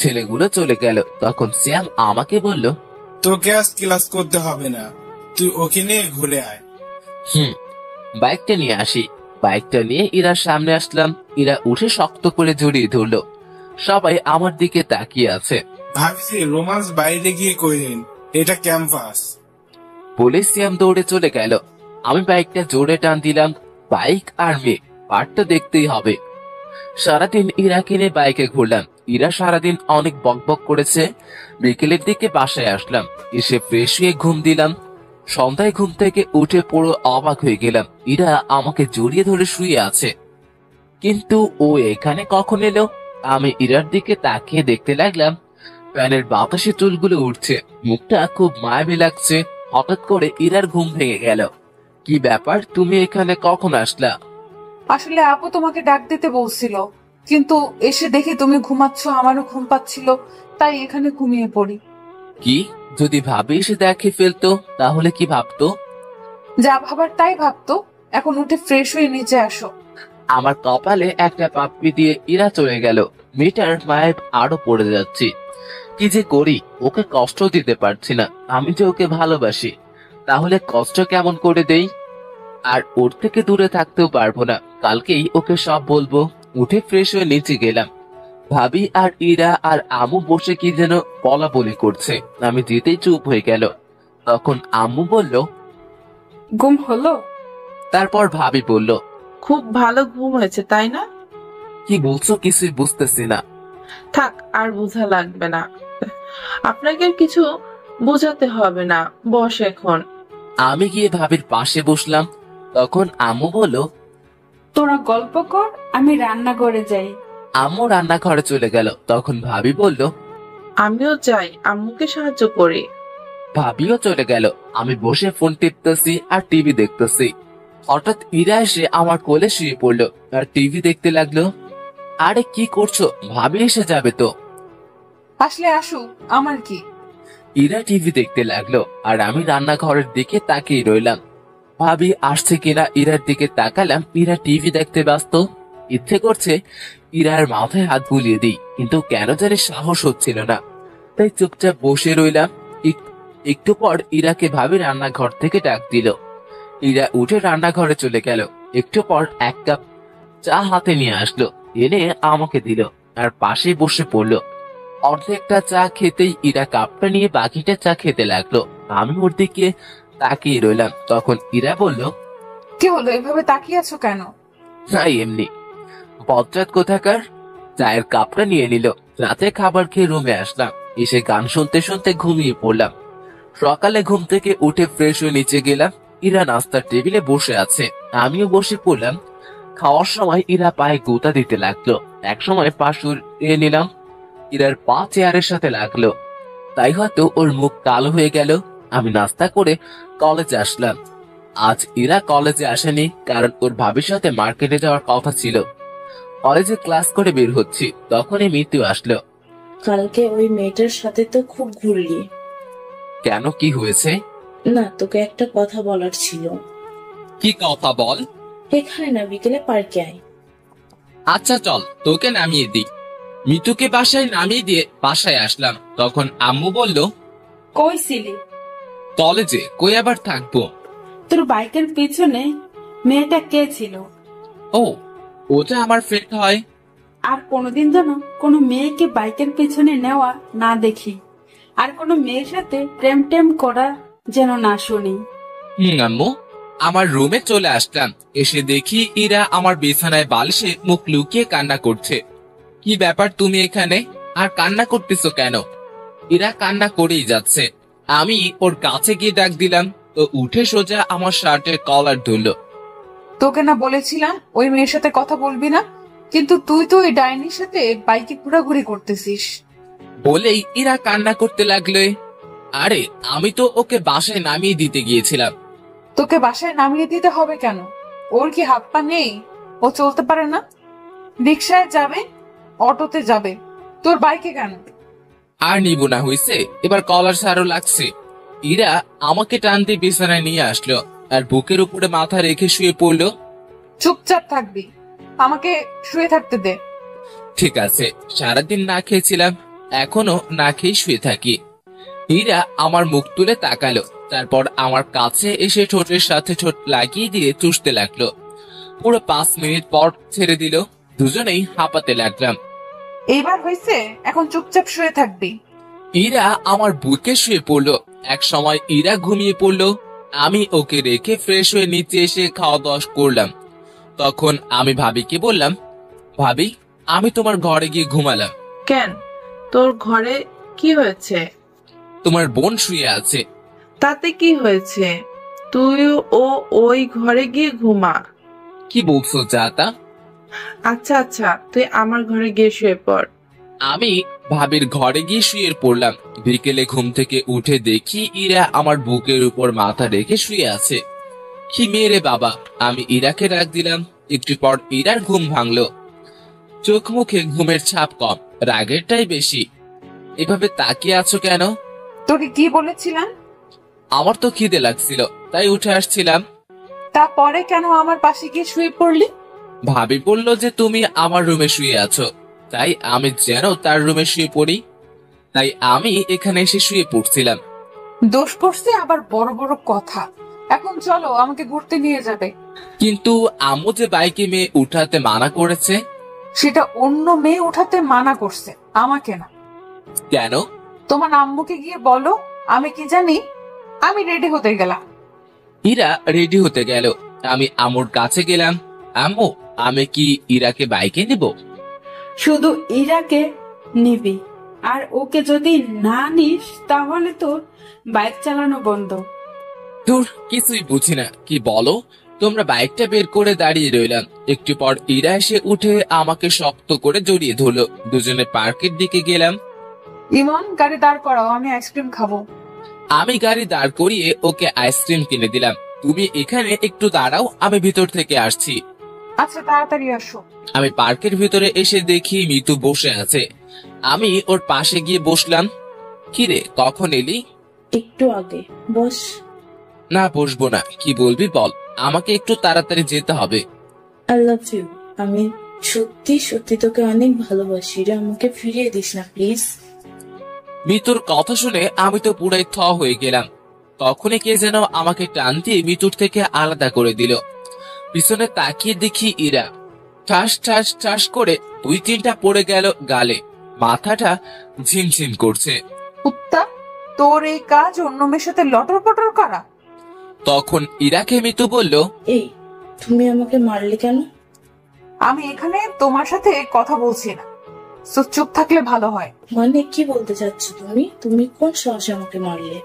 ছেলেগুলো চলে গেল। তখন সিয়াম আমাকে বলল, তোকে আজ ক্লাস করতে হবে না, তুই ওকে নিয়ে ঘুরে আয়। বাইকটা নিয়ে আসি। বাইকটা নিয়ে ইরার সামনে আসলাম। ইরা উঠে শক্ত করে জড়িয়ে ধরলো। সবাই আমার দিকে তাকিয়ে আছে। ভাবছি রোমান্স বাইরে গিয়ে কইলেন, এটা ক্যাম্পাস। বলে সিয়াম দৌড়ে চলে গেল। আমি বাইকটা জোরে টান দিলাম। বাইক আর মেয়ে, পার্ট তো দেখতেই হবে। সারাদিন ইরাকে নিয়ে বাইকে ঘুরলাম। ইরা সারাদিন অনেক বকবক করেছে। বিকেলের দিকে বাসায় আসলাম। এসে ফ্রেশ হয়ে ঘুম দিলাম। সন্ধ্যায় ঘুম থেকে উঠে পুরো অবাক হয়ে গেলাম। ইরা আমাকে জড়িয়ে ধরে শুয়ে আছে, কিন্তু ও এখানে কখন এলো? আমি ইরার দিকে তাকিয়ে দেখতে লাগলাম। প্যানের বাতাসে চুলগুলো উঠছে, মুখটা খুব মায়াবী লাগছে। হঠাৎ করে ইরার ঘুম ভেঙে গেল। কি ব্যাপার, তুমি এখানে কখন আসলা? আসলে আপু তোমাকে ডাক দিতে বলছিল, কিন্তু এসে দেখি তুমি ঘুমাচ্ছ, আমারও ঘুম পাচ্ছিল, তাই এখানে ঘুমিয়ে পড়ি। কি, যদি ভাবি এসে দেখে ফেলতো তাহলে কি ভাবতো? যা ভাবার তাই ভাবতো। এখন উঠে ফ্রেশ হয়ে নিচে আসো। আমার কপালে একটা পাপ্পি দিয়ে ইরা চলে গেল। মেয়েটার মায়ের আরো পড়ে যাচ্ছি। কি যে করি, ওকে কষ্ট দিতে পারছি না। আমি যে ওকে ভালোবাসি, তাহলে কষ্ট কেমন করে দেই? আর ওর থেকে দূরে থাকতেও পারবো না। কালকেই ওকে সব বলবো। উঠে ফ্রেশ হয়ে নিচে গেলাম। ভাবি আর ইরা আর আম্মু বসে কি যেন বলা বলি করছে। আমি যেতেই চুপ হয়ে গেল। তখন আম্মু বলল, ঘুম হলো? তারপর ভাবি বলল, খুব ভালো ঘুম হয়েছে তাই না? কি বলছো কিছুই বুঝতেছি না। থাক, আর বোঝা লাগবে না। আপনাকে আর কিছু বোঝাতে হবে না, বস এখন। আমি গিয়ে ভাবির পাশে বসলাম। তখন আম্মু বলল, তোরা গল্প কর, আমি রান্না করে যাই। আম্মু রান্নাঘরে চলে গেল। তখন ভাবি বলল, আমিও যাই, আম্মুকে সাহায্য করি। ভাবিও চলে গেল। আমি বসে ফোন টিপতেছি আর টিভি দেখতেছি। হঠাৎ ইরা এসে আমার কোলে শুয়ে পড়লো আর টিভি দেখতে লাগলো। আরে কি করছো, ভাবি এসে যাবে তো। আসলে আসুক, আমার কি। ইরা টিভি দেখতে লাগলো আর আমি রান্নাঘরের দিকে তাকিয়ে রইলাম। ভাবি আসছে কিনা ইরার দিকে তাকালাম। ইরা টিভি দেখতে ব্যস্ত। ইচ্ছে করছে ইরার মাথায় হাত বুলিয়ে দিই, কিন্তু কেন জানি সাহস হচ্ছিল না। তাই চুপচাপ বসে রইলাম। একটু পর ইরাকে ভাবি রান্নাঘর থেকে ডাক দিল। ইরা উঠে রান্নাঘরে চলে গেল। একটু পর এক কাপ চা হাতে নিয়ে আসলো, এনে আমাকে দিল আর পাশে বসে পড়লো। অর্ধেকটা চা খেতেই ইরা কাপটা নিয়ে বাকিটা চা খেতে লাগলো। আমি ওর দিকে তাকিয়ে রইলাম। তখন ইরা বলল, কি হলো, এভাবে তাকিয়ে আছো কেন? না এমনি। বজ্জাত কোথাকার। চায়ের কাপটা নিয়ে নিল। রাতে খাবার খেয়ে রুমে আসলাম। এসে গান শুনতে শুনতে ঘুমিয়ে পড়লাম। সকালে ঘুম থেকে উঠে ফ্রেশ হয়ে নিচে গেলাম। ইরা নাস্তার টেবিলে বসে আছে, আমিও বসে পড়লাম। খাওয়ার সময় ইরা পায়ে গোতা দিতে লাগলো। এক সময় পা সরিয়ে নিলাম। ইরার পা চেয়ারের সাথে লাগলো, তাই হয়তো ওর মুখ কালো হয়ে গেল। আমি নাস্তা করে কলেজে আসলাম। আজ ইরা কলেজে আসেনি, কারণ ওর ভাবির সাথে মার্কেটে যাওয়ার কথা ছিল। কলেজে ক্লাস করে বের হচ্ছি, তখনই মৃত্যু আসলো। কালকে ওই মেয়েটার সাথে তো খুব ঘুরলি। কেন, কি হয়েছে? না, তোকে একটা কথা বলার ছিল। কি কথা বল। এখানে না, বিকেলে পার্কে আয়। আচ্ছা চল, তোকে নামিয়ে দিই। মিতুকে বাসায় নামিয়ে দিয়ে বাসায় আসলাম, তখন আম্মু বলল, কই ছিলি? কলেজে। কই আবার থাকবো? তোর বাইকের পিছনে মেয়েটা কে ছিল? ও, ওটা আমার ফ্রেন্ড হয়। আর কোনোদিন যেন কোনো মেয়েকে বাইকের পিছনে নেওয়া না দেখি, আর কোনো মেয়ের সাথে প্রেম টেম করা যেন না শুনি। আম্মু, আমার রুমে চলে আসলাম, এসে দেখি ইরা আমার বিছানায় বালিশে মুখ লুকিয়ে কান্না করছে। কি ব্যাপার, তুমি এখানে আর কান্না করতেছো কেন? ইরা কান্না করেই যাচ্ছে। আমি ওর কাছে গিয়ে ডাক দিলাম, তো উঠে সোজা আমার শার্টের কলার ধরলো। তোকে না বলেছিলাম ওই মেয়ের সাথে কথা বলবি না, কিন্তু তুই তো ওই ডাইনির সাথে বাইকে ঘোরাঘুরি করতেছিস। বলেই ইরা কান্না করতে লাগলো। আরে আমি তো ওকে বাসায় নামিয়ে দিতে গিয়েছিলাম। তোকে বাসায় নামিয়ে দিতে হবে কেন? ওর কি হাত পা নেই? ও চলতে পারে না? রিক্সায় যাবে, অটোতে যাবে, তোর বাইকে কেন? আর নিব না, হইছে, এবার কলার সারও লাগছে। ইরা আমাকে টানতে বিছানায় নিয়ে আসলো আর বুকের উপরে মাথা রেখে শুয়ে পড়লো। চুপচাপ থাকবি, আমাকে শুয়ে থাকতে দে। ঠিক আছে, সারাদিন না খেয়েছিলাম, এখনো না খেয়ে শুয়ে থাকি। ইরা আমার মুখ তুলে তাকালো, তারপর আমার কাছে এসে ঠোঁটের সাথে ঠোঁট লাগিয়ে দিয়ে চুষতে লাগলো। পুরো 5 মিনিট পর ছেড়ে দিল। দুজনেই হাঁপাতে লাগলাম। এইবার হয়েছে, এখন চুপচাপ শুয়ে থাকবি। ইরা আমার বুকে শুয়ে পড়লো। এক সময় ইরা ঘুমিয়ে পড়লো। আমি ওকে রেখে ফ্রেশ হয়ে নিচে এসে খাওয়া দাওয়া করলাম। তখন আমি ভাবিকে বললাম, ভাবি, আমি তোমার ঘরে গিয়ে ঘুমালাম। কেন, তোর ঘরে কি হয়েছে? তোমার বোন শুয়ে আছে। তাতে কি হয়েছে? তুই ও ওই ঘরে গিয়ে ঘুমা। কি বলছো জাতা? আচ্ছা আচ্ছা, তুই আমার ঘরে গিয়ে শুয়ে পড়। আমি ভাবির ঘরে গিয়ে শুয়ে পড়লাম। বিকেলে ঘুম থেকে উঠে দেখি ইরা আমার বুকের উপর মাথা রেখে শুয়ে আছে। কি মেরে বাবা! আমি ইরাকে ডাক দিলাম। একটু পর ইরার ঘুম ভাঙলো। চোখ মুখে ঘুমের ছাপ কম, রাগেরটাই বেশি। এভাবে তাকিয়ে আছো কেন? তোকে কি বলেছিলাম? আমার তো খিদে লাগছিল, তাই উঠে আসছিলাম। তারপরে কেন আমার পাশে গিয়ে শুয়ে পড়লি? ভাবি বলল যে তুমি আমার রুমে শুয়ে আছো, তাই আমি যেন তার রুমে শুয়ে পড়ি। তাই আমি এখানে এসে শুয়ে পড়ছিলাম। দোষ করছে আবার বড় বড় কথা। এখন চলো, আমাকে ঘুরতে নিয়ে যাবে। কিন্তু আম্মু যে বাইকে মেয়ে উঠাতে মানা করেছে। সেটা অন্য মেয়ে উঠাতে মানা করছে, আমাকে না। কেন? তোমার আম্মুকে গিয়ে বলো, আমি কি জানি। আমি রেডি হতে গেলাম। ইরা রেডি হতে গেল। আমি আম্মুর কাছে গেলাম। আম্মু, আমি কি ইরাকে বাইকে নিব? শুধু ইরাকে নিবি, আর ওকে যদি না নিস তাহলে তোর বাইক চালানো বন্ধ। দূর, কিছুই বুঝি না, কি বলো? তোমরা বাইকটা বের করে দাঁড়িয়ে রইলাম। একটু পর ইরা এসে উঠে আমাকে শক্ত করে জড়িয়ে ধরলো। দুজনে পার্কের দিকে গেলাম। ইমন, গাড়ি দাঁড় করাও, আমি আইসক্রিম খাবো। আমি গাড়ি দাঁড় করিয়ে ওকে আইসক্রিম কিনে দিলাম। তুমি এখানে একটু দাঁড়াও, আমি ভিতর থেকে আসছি। আচ্ছা, তাড়াতাড়ি আসো। আমি পার্কের ভিতরে এসে দেখি মিতু বসে আছে। আমি ওর পাশে গিয়ে বসলাম। কিরে, কখন এলি? একটু আগে। বস। না, বসবো না। কি বলবি বল, আমাকে একটু তাড়াতাড়ি যেতে হবে। I love you. আমি সত্যি সত্যি তোকে অনেক ভালোবাসি রে, আমাকে ফিরিয়ে দিস না প্লিজ। মিতুর কথা শুনে আমি তো পুরাই থ হয়ে গেলাম। তখনই কে যেন আমাকে টান দিয়ে মিতুর থেকে আলাদা করে দিল। পিছনে তাকিয়ে দেখি ইরা ঠাস ঠাস ঠাস করে 2-3টা পড়ে গেল গালে। মাথাটা ঝিমঝিম করছে। কুত্তা, তোর এই কাজ অন্য মেয়ের সাথে লটর পটর করা। তখন ইরাকে মিতু বলল, এই, তুমি আমাকে মারলে কেন? আমি এখানে তোমার সাথে কথা বলছি না, তো চুপ থাকলে ভালো হয়। মানে কি বলতে চাচ্ছ তুমি? তুমি কোন সাহসে আমাকে মারলে?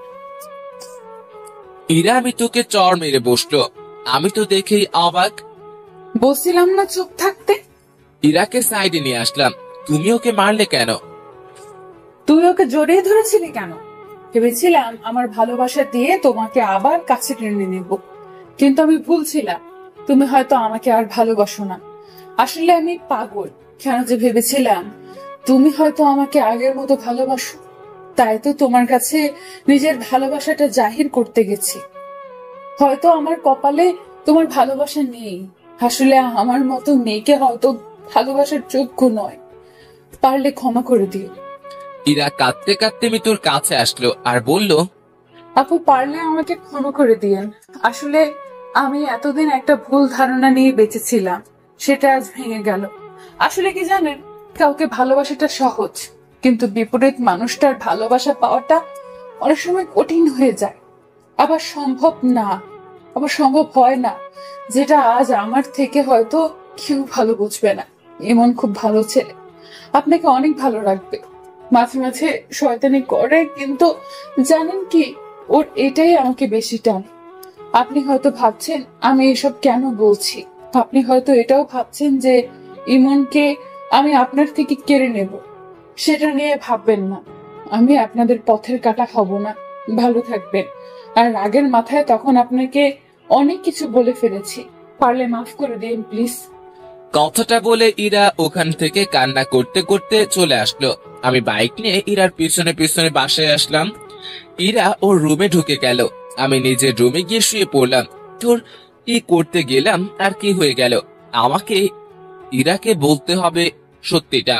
ইরা মিতুকে চড় মেরে বসলো। আমি তো দেখেই অবাক। বলছিলাম না চুপ থাকতে। ইরাকে সাইডে নিয়ে আসলাম। তুমি ওকে মারলে কেন? তুই ওকে জড়িয়ে ধরেছিলি কেন? ভেবেছিলাম আমার ভালোবাসা দিয়ে তোমাকে আবার কাছে টেনে নেব, কিন্তু আমি ভুল ছিলাম। তুমি হয়তো আমাকে আর ভালোবাসো না। আসলে আমি পাগল। কেন যে ভেবেছিলাম তুমি হয়তো আমাকে আগের মতো ভালোবাসো, তাই তো তোমার কাছে নিজের ভালোবাসাটা জাহির করতে গেছি। হয়তো আমার কপালে তোমার ভালোবাসা নেই। আসলে আমার মতো মেয়েকে হয়তো ভালোবাসার যোগ্য নয়। পারলে ক্ষমা করে দিও। ইরা কাঁদতে কাঁদতে মিতুর কাছে আসলো আর বলল, আপু, পারলে আমাকে ক্ষমা করে দিয়েন। আসলে আমি এতদিন একটা ভুল ধারণা নিয়ে বেঁচেছিলাম, সেটা আজ ভেঙে গেল। আসলে কি জানেন, কাউকে ভালোবাসাটা সহজ, কিন্তু বিপরীত মানুষটার ভালোবাসা পাওয়াটা অনেক সময় কঠিন হয়ে যায়। আবার সম্ভব হয় না। যেটা আজ আমার থেকে হয়তো কেউ ভালো বুঝবে না। এমন খুব ভালো ছেলে, আপনাকে অনেক ভালো রাখবে। মাঝে মাঝে শয়তানি করে, কিন্তু জানেন কি, ওর এটাই আমাকে বেশি টানে। আপনি হয়তো ভাবছেন আমি এসব কেন বলছি। আপনি হয়তো এটাও ভাবছেন যে ইমনকে আমি আপনার থেকে কেড়ে নেব। সেটা নিয়ে ভাববেন না। আমি আপনাদের পথের কাঁটা হব না। ভালো থাকবেন। আর রাগের মাথায় তখন আপনাকে অনেক কিছু বলে ফেলেছি। পারলে মাফ করে দিন প্লিজ। কথাটা বলে ইরা ওখান থেকে কান্না করতে করতে চলে আসলো। আমি বাইক নিয়ে ইরার পিছনে পিছনে বাসায় আসলাম। ইরা ওর রুমে ঢুকে গেল। আমি নিজের রুমে গিয়ে শুয়ে পড়লাম। তোর কি করতে গেলাম আর কি হয়ে গেল, আমাকে ইরাকে বলতে হবে সত্যিটা।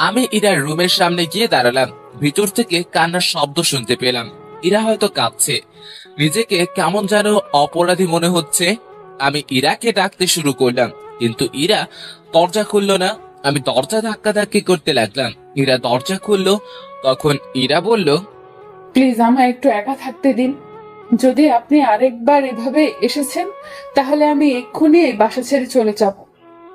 আমি ইরার রুমের সামনে গিয়ে দাঁড়ালাম। ভিতর থেকে কান্নার শব্দ শুনতে পেলাম। ইরা হয়তো কাঁদছে, নিজেকে কেমন যেন অপরাধী মনে হচ্ছে। আমি ইরাকে ডাকতে শুরু করলাম, কিন্তু ইরা দরজা খুললো না। আমি দরজা ধাক্কাধাক্কি করতে লাগলাম। ইরা দরজা খুললো। তখন ইরা বলল, প্লিজ আমায় একটু একা থাকতে দিন। যদি আপনি আরেকবার এভাবে এসেছেন, তাহলে আমি এক্ষুনি এই বাসা ছেড়ে চলে যাব।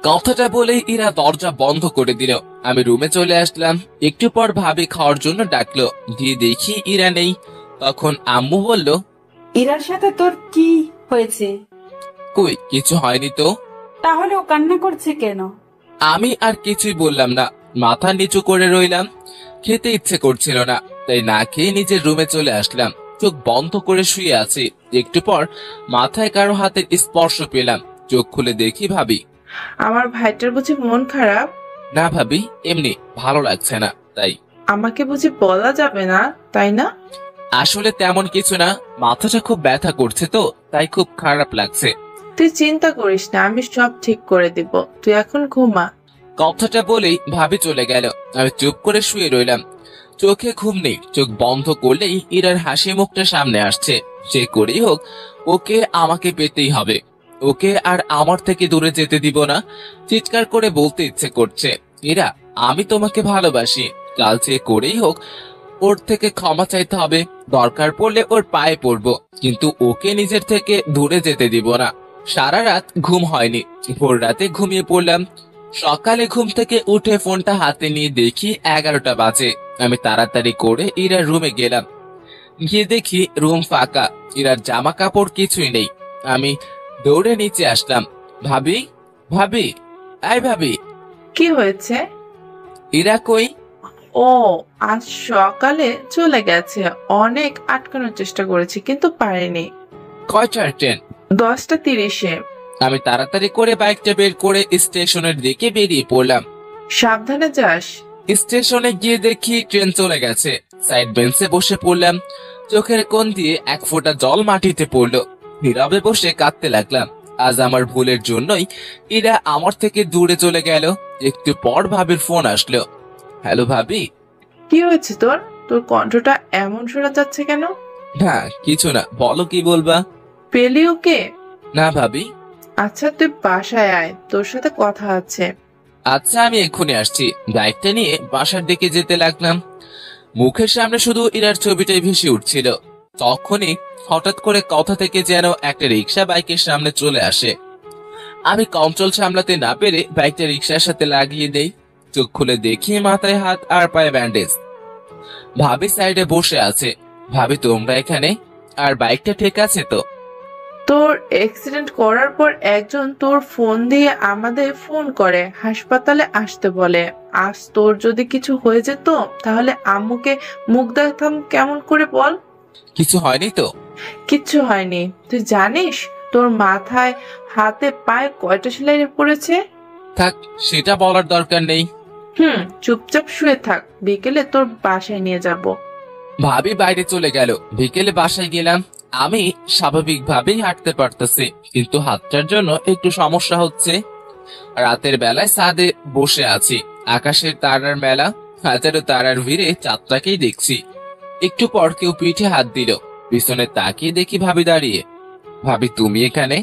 কথাটা বলেই ইরা দরজা বন্ধ করে দিল। আমি রুমে চলে আসলাম। একটু পর ভাবি খাওয়ার জন্য ডাকলো। গিয়ে দেখি ইরা নেই। তখন আম্মু বলল, ইরার সাথে তোর কি হয়েছে? কই কিছু হয়নি তো। তাহলে ও কান্না করছে কেন? আমি আর কিছুই বললাম না, মাথা নিচু করে রইলাম। খেতে ইচ্ছে করছিল না, তাই না খেয়ে নিজের রুমে চলে আসলাম। চোখ বন্ধ করে শুয়ে আছি। একটু পর মাথায় কারো হাতের স্পর্শ পেলাম। চোখ খুলে দেখি ভাবি। আমার ভাইটার বুঝি মন খারাপ? না ভাবি, এমনি ভালো লাগছে না তাই। আমাকে বুঝি বলা যাবে না, তাই না? আসলে তেমন কিছু না, মাথাটা খুব ব্যথা করছে তো তাই খুব খারাপ লাগছে। তুই চিন্তা করিস না, আমি সব ঠিক করে দিব। তুই এখন ঘুমা। কথাটা বলেই ভাবি চলে গেল। আমি চুপ করে শুয়ে রইলাম। চোখে ঘুম নেই। চোখ বন্ধ করলেই ইরার হাসি মুখটা সামনে আসছে। সে করেই হোক ওকে আমাকে পেতেই হবে। ওকে আর আমার থেকে দূরে যেতে দিব না। চিৎকার করে বলতে ইচ্ছে করছে, ইরা আমি তোমাকে ভালোবাসি। কাল যে করেই হোক ওর থেকে ক্ষমা চাইতে হবে। দরকার পড়লে ওর পায়ে পড়বো, কিন্তু ওকে নিজের থেকে দূরে যেতে দিব না। সারা রাত ঘুম হয়নি। ভোর রাতে ঘুমিয়ে পড়লাম। সকালে ঘুম থেকে উঠে ফোনটা হাতে নিয়ে দেখি 11টা বাজে। আমি তাড়াতাড়ি করে ইরার রুমে গেলাম। গিয়ে দেখি রুম ফাঁকা। ইরার জামা কাপড় কিছুই নেই। আমি দৌড়ে নিচে আসলাম। ভাবি, ভাবি, আই ভাবি। কি হয়েছে? ইরা কই? ও আজ সকালে চলে গেছে। অনেক আটকানোর চেষ্টা করেছি কিন্তু পারিনি। কয়টার ট্রেন? 10:30-এ। আমি তাড়াতাড়ি করে বাইকটা বের করে স্টেশনের দিকে বেরিয়ে পড়লাম। সাবধানে যাস। স্টেশনে গিয়ে দেখি ট্রেন চলে গেছে। সাইড বেঞ্চে বসে পড়লাম। চোখের কোণ দিয়ে এক ফোঁটা জল মাটিতে পড়লো। নীরবে বসে কাঁদতে লাগলাম। আজ আমার ভুলের জন্যই ইরা আমার থেকে দূরে চলে গেল। একটু পর ভাবির ফোন আসলো। হ্যালো ভাবি। কি হয়েছে তোর? তোর কণ্ঠটা এমন শোনা যাচ্ছে কেন? না কিছু না, বলো কি বলবা? পেলি ওকে? না ভাবি। আচ্ছা তুই বাসায় আয়, তোর সাথে কথা আছে। আচ্ছা আমি এক্ষুনি আসছি। বাইকটা নিয়ে বাসার দিকে যেতে লাগলাম। মুখের সামনে শুধু ইরার ছবিটাই ভেসে উঠছিল। তখনই হঠাৎ করে কথা থেকে যেন একটা রিক্সা বাইকের সামনে চলে আসে। আমি কন্ট্রোল সামলাতে না পেরে বাইকটা রিক্সার সাথে লাগিয়ে দেই। চোখ খুলে দেখি মাথায় হাত আর পায়ে ব্যান্ডেজ। ভাবি সাইডে বসে আছে। ভাবি তোমরা এখানে? আর বাইকটা ঠিক আছে তো? তোর অ্যাক্সিডেন্ট করার পর একজন তোর ফোন দিয়ে আমাদের ফোন করে হাসপাতালে আসতে বলে। আজ তোর যদি কিছু হয়ে যেত তাহলে আম্মুকে মুখ দেখাতাম কেমন করে বল? কিছু হয়নি তো? কিচ্ছু হয়নি। তুই জানিস তোর মাথায় হাতে পায়ে কয়টা সেলাই পড়েছে? থাক, সেটা বলার দরকার নেই। চুপচাপ শুয়ে থাক, বিকেলে তোর বাসায় নিয়ে যাব। ভাবি বাইরে চলে গেল। বিকেলে বাসায় গেলাম। আমি স্বাভাবিকভাবেই হাঁটতে পারতেছি, কিন্তু হাতটার জন্য একটু সমস্যা হচ্ছে। রাতের বেলায় ছাদে বসে আছি, আকাশের তারার মেলা, হাজারো তারার ভিড়ে চাঁদটাকেই দেখছি। একটু পর কেউ পিঠে হাত দিল, পিছনে তাকিয়ে দেখি ভাবি দাঁড়িয়ে। ভাবি, তুমি এখানে?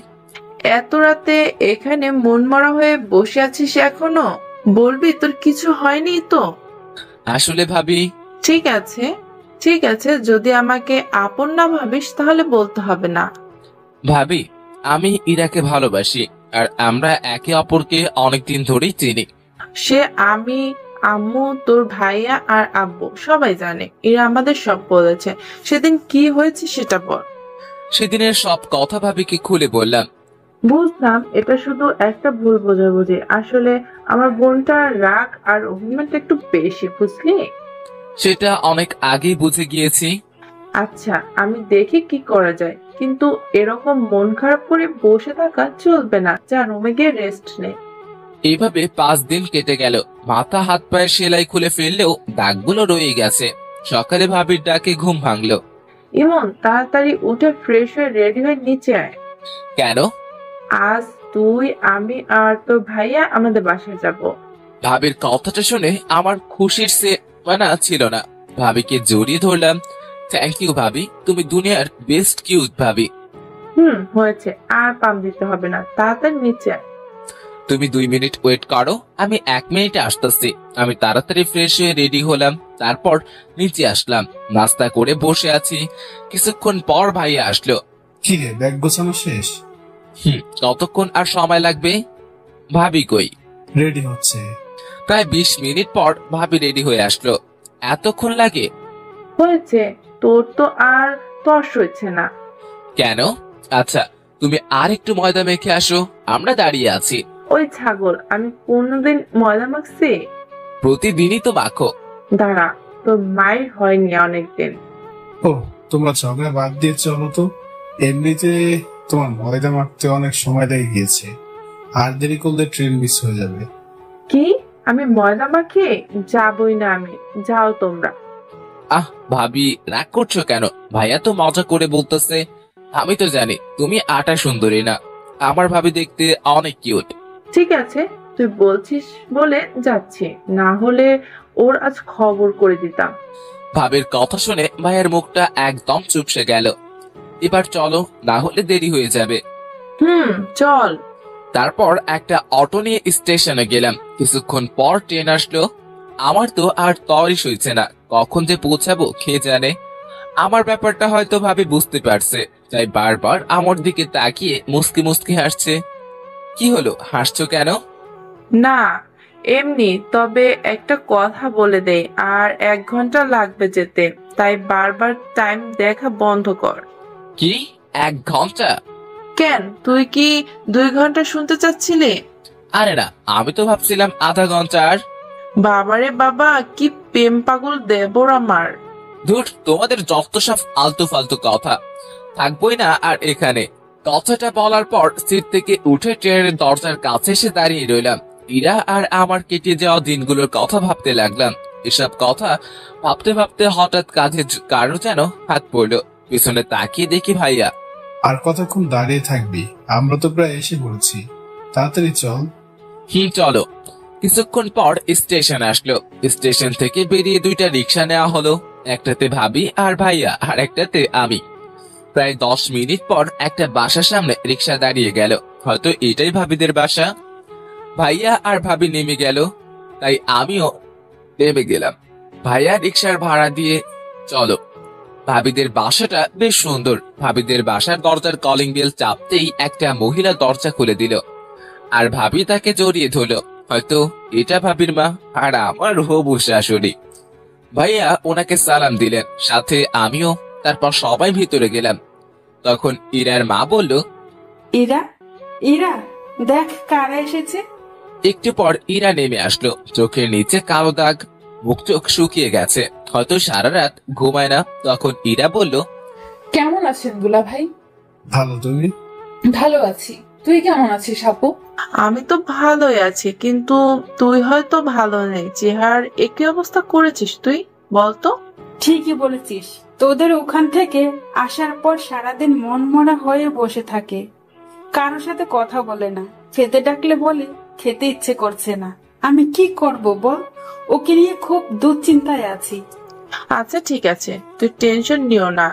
এত রাতে এখানে মন মরা হয়ে বসে আছিস এখনো? বলবি তোর কিছু হয়নি তো? আসলে ভাবি। ঠিক আছে, ঠিক আছে, যদি আমাকে আপন না ভাবিস তাহলে বলতে হবে না। ভাবি, আমি ইরাকে ভালোবাসি, আর আমরা একে অপরকে অনেকদিন ধরেই চিনি। সে আমি, আম্মু, তোর ভাইয়া আর আব্বু সবাই জানে। এরা আমাদের সব বলেছে। সেদিন কি হয়েছে সেটা বল। সেদিনের সব কথা ভাবিকে খুলে বললাম। বুঝলাম এটা শুধু একটা ভুল বোঝাবুঝি। আসলে আমার বোনটার রাগ আর অভিমানটা একটু বেশি, বুঝলি? সেটা অনেক আগেই বুঝে গিয়েছি। আচ্ছা, আমি দেখি কি করা যায়, কিন্তু এরকম মন খারাপ করে বসে থাকা চলবে না। যা রুমে গিয়ে রেস্ট নে। এইভাবে 5 দিন কেটে গেল। মাথা হাত পায়ের সেলাই খুলে ফেললেও দাগগুলো রয়ে গেছে। সকালে ভাবির ডাকে ঘুম ভাঙলো। ইমন, তাড়াতাড়ি উঠে ফ্রেশ হয়ে রেডি হয়ে নিচে আয়। কেন? আজ তুই, আমি আর তোর ভাইয়া আমাদের বাসায় যাব। ভাবির কথাটা শুনে আমার খুশির সে মানা ছিল না। ভাবিকে জড়িয়ে ধরলাম। থ্যাংক ইউ ভাবি, তুমি দুনিয়ার বেস্ট কিউট ভাবি। হয়েছে, আর পাম দিতে হবে না, তাড়াতাড়ি নিচে আয়। তুমি 2 মিনিট ওয়েট করো, আমি 1 মিনিটে আসতেছি। আমি তাড়াতাড়ি ফ্রেশ হয়ে রেডি হলাম, তারপর নিচে আসলাম। নাস্তা করে বসে আছি। কিছুক্ষণ পর ভাইয়া আসলো। কি রে, ব্যাগ গোছানো শেষ? কতক্ষণ আর সময় লাগবে? ভাবি কই? রেডি হচ্ছে। প্রায় 20 মিনিট পর ভাবি রেডি হয়ে আসলো। এতক্ষণ লাগে? হয়েছে, তোর তো আর তর্স হচ্ছে না। কেন? আচ্ছা, তুমি আর একটু ময়দা মেখে আসো, আমরা দাঁড়িয়ে আছি। ওই ছাগল, আমি কোনোদিন ময়দা মাখছি? প্রতিদিনই তো মাখো। দাঁড়া, তোর মায়ের হয়নি অনেকদিন। ও, তোমরা ঝগড়া বাদ দিয়ে চলো তো। এমনিতে তোমার ময়দা মাখতে অনেক সময় লেগে গিয়েছে, আর দেরি করলে ট্রেন মিস হয়ে যাবে। কি? আমি ময়দা মাখি? যাবই না আমি। যাও তোমরা। আহ ভাবি, রাগ করছো কেন? ভাইয়া তো মজা করে বলতেছে। আমি তো জানি তুমি আটা সুন্দরী না। আমার ভাবি দেখতে অনেক কিউট। ঠিক আছে, তুই বলছিস বলে যাচ্ছি, না হলে ওর আজ খবর করে দিতাম। ভাবির কথা শুনে ভাইয়ের মুখটা একদম চুপসে গেল। এবার চলো, না হলে দেরি হয়ে যাবে। চল। তারপর একটা অটো নিয়ে স্টেশনে গেলাম। কিছুক্ষণ পর ট্রেন আসলো। আমার তো আর তরই সইছে না, কখন যে পৌঁছাবো কে জানে। আমার ব্যাপারটা হয়তো ভাবি বুঝতে পারছে, তাই বারবার আমার দিকে তাকিয়ে মুস্কি মুস্কি হাসছে। কি হলো, হাসছো কেন? না, এমনি। তবে একটা কথা বলে দে, আর 1 ঘন্টা লাগবে যেতে, তাই বারবার টাইম দেখা বন্ধ কর। কি 1 ঘন্টা? কেন, তুই কি 2 ঘন্টা শুনতে চাচ্ছিলি? আরে না, আমি তো ভাবছিলাম আধা ঘন্টা। আর বাবারে বাবা, কি প্রেম পাগল দেবর আমার। ধুর, তোমাদের যত সব আলতু ফালতু কথা। থাকবোই না আর এখানে। কথাটা বলার পর সিট থেকে উঠে ট্রেনের দরজার কাছে এসে দাঁড়িয়ে রইলাম। ইরা আর আমার কেটে যাওয়া দিনগুলোর কথা ভাবতে লাগলাম। এসব কথা ভাবতে ভাবতে হঠাৎ কাঁধে কারো যেন হাত পড়লো। পিছনে তাকিয়ে দেখি ভাইয়া। আর কতক্ষণ দাঁড়িয়ে থাকবি? আমরা তো প্রায় এসে পড়েছি, তাড়াতাড়ি চল। চলো। কিছুক্ষণ পর স্টেশন আসলো। স্টেশন থেকে বেরিয়ে 2টা রিক্সা নেওয়া হলো। একটাতে ভাবি আর ভাইয়া, আর একটাতে আমি। প্রায় 10 মিনিট পর একটা বাসার সামনে রিক্সা দাঁড়িয়ে গেল। হয়তো এটাই ভাবিদের বাসা। ভাইয়া আর ভাবি নেমে গেল, তাই আমিও নেমে গেলাম। ভাইয়া রিক্সার ভাড়া দিয়ে চলো। ভাবিদের বাসাটা বেশ সুন্দর। ভাবিদের বাসার দরজার কলিং বেল চাপতেই একটা মহিলা দরজা খুলে দিল, আর ভাবি তাকে জড়িয়ে ধরল। হয়তো এটা ভাবির মা, আর আমার হবু শাশুড়ি। ভাইয়া ওনাকে সালাম দিলেন, সাথে আমিও। তারপর সবাই ভিতরে গেলাম। তখন ইরার মা বলল, ইরা, ইরা, দেখ কারা এসেছে। একটু পর ইরা নেমে আসলো। চোখের নিচে কালো দাগ, মুখ চোখ শুকিয়ে গেছে, হয়তো সারা রাত ঘুমায় না। তখন ইরা বলল, কেমন আছেন দুলা ভাই? ভালো, তুমি? ভালো আছি। তুই কেমন আছিস আপু? আমি তো ভালোই আছি, কিন্তু তুই হয়তো ভালো নেই। চেহারার একই অবস্থা করেছিস তুই, বলতো? ঠিকই বলেছিস, তোদের ওখান থেকে আসার পর সারাদিন মনমরা হয়ে বসে থাকে, কারোর সাথে কথা বলে না। খেতে ডাকলে বলে খেতে ইচ্ছে করছে না। আমি কি করব বল? ওকে নিয়ে খুব দুশ্চিন্তায় আছি। আচ্ছা ঠিক আছে, তুই টেনশন নিও না,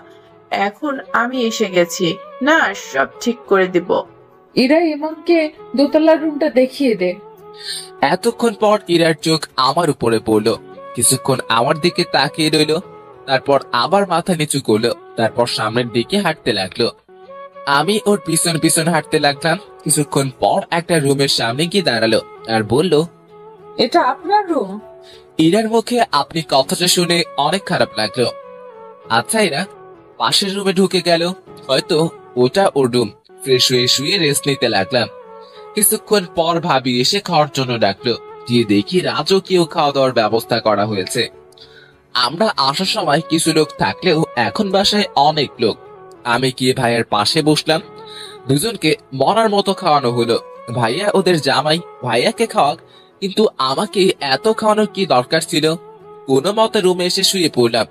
এখন আমি এসে গেছি না, সব ঠিক করে দিব। ইরা ইমনকে দোতলার রুমটা দেখিয়ে দে। এতক্ষণ পর ইরার চোখ আমার উপরে পড়লো। কিছুক্ষণ আমার দিকে তাকিয়ে রইল, তারপর আবার মাথা নিচু করলো, তারপর সামনের দিকে হাঁটতে লাগলো। আমি ওর পিছন পিছন হাঁটতে লাগলাম। কিছুক্ষণ পর একটা রুমের সামনে গিয়ে দাঁড়ালো আর বলল, এটা আপনার রুম? ইরার মুখে আপনি কথাটা শুনে অনেক খারাপ লাগলো। আচ্ছা ইরা পাশের রুমে ঢুকে গেল, হয়তো ওটা ওর রুম। ফ্রেশ হয়ে শুয়ে রেস্ট নিতে লাগলাম। কিছুক্ষণ পর ভাবি এসে খাওয়ার জন্য ডাকলো। গিয়ে দেখি রাজকীয় খাওয়া দাওয়ার ব্যবস্থা করা হয়েছে। আমরা আসার সময় কিছু লোক থাকলেও এখন বাসায় অনেক লোক। আমি গিয়ে ভাইয়ার পাশে বসলাম। দুজনকে মরার মতো খাওয়ানো হলো। ভাইয়া ওদের জামাই, ভাইয়াকে খাওয়াক, কিন্তু আমাকে এত খাওয়ানোর কি দরকার ছিল? কোনো মতে রুমে এসে শুয়ে পড়লাম।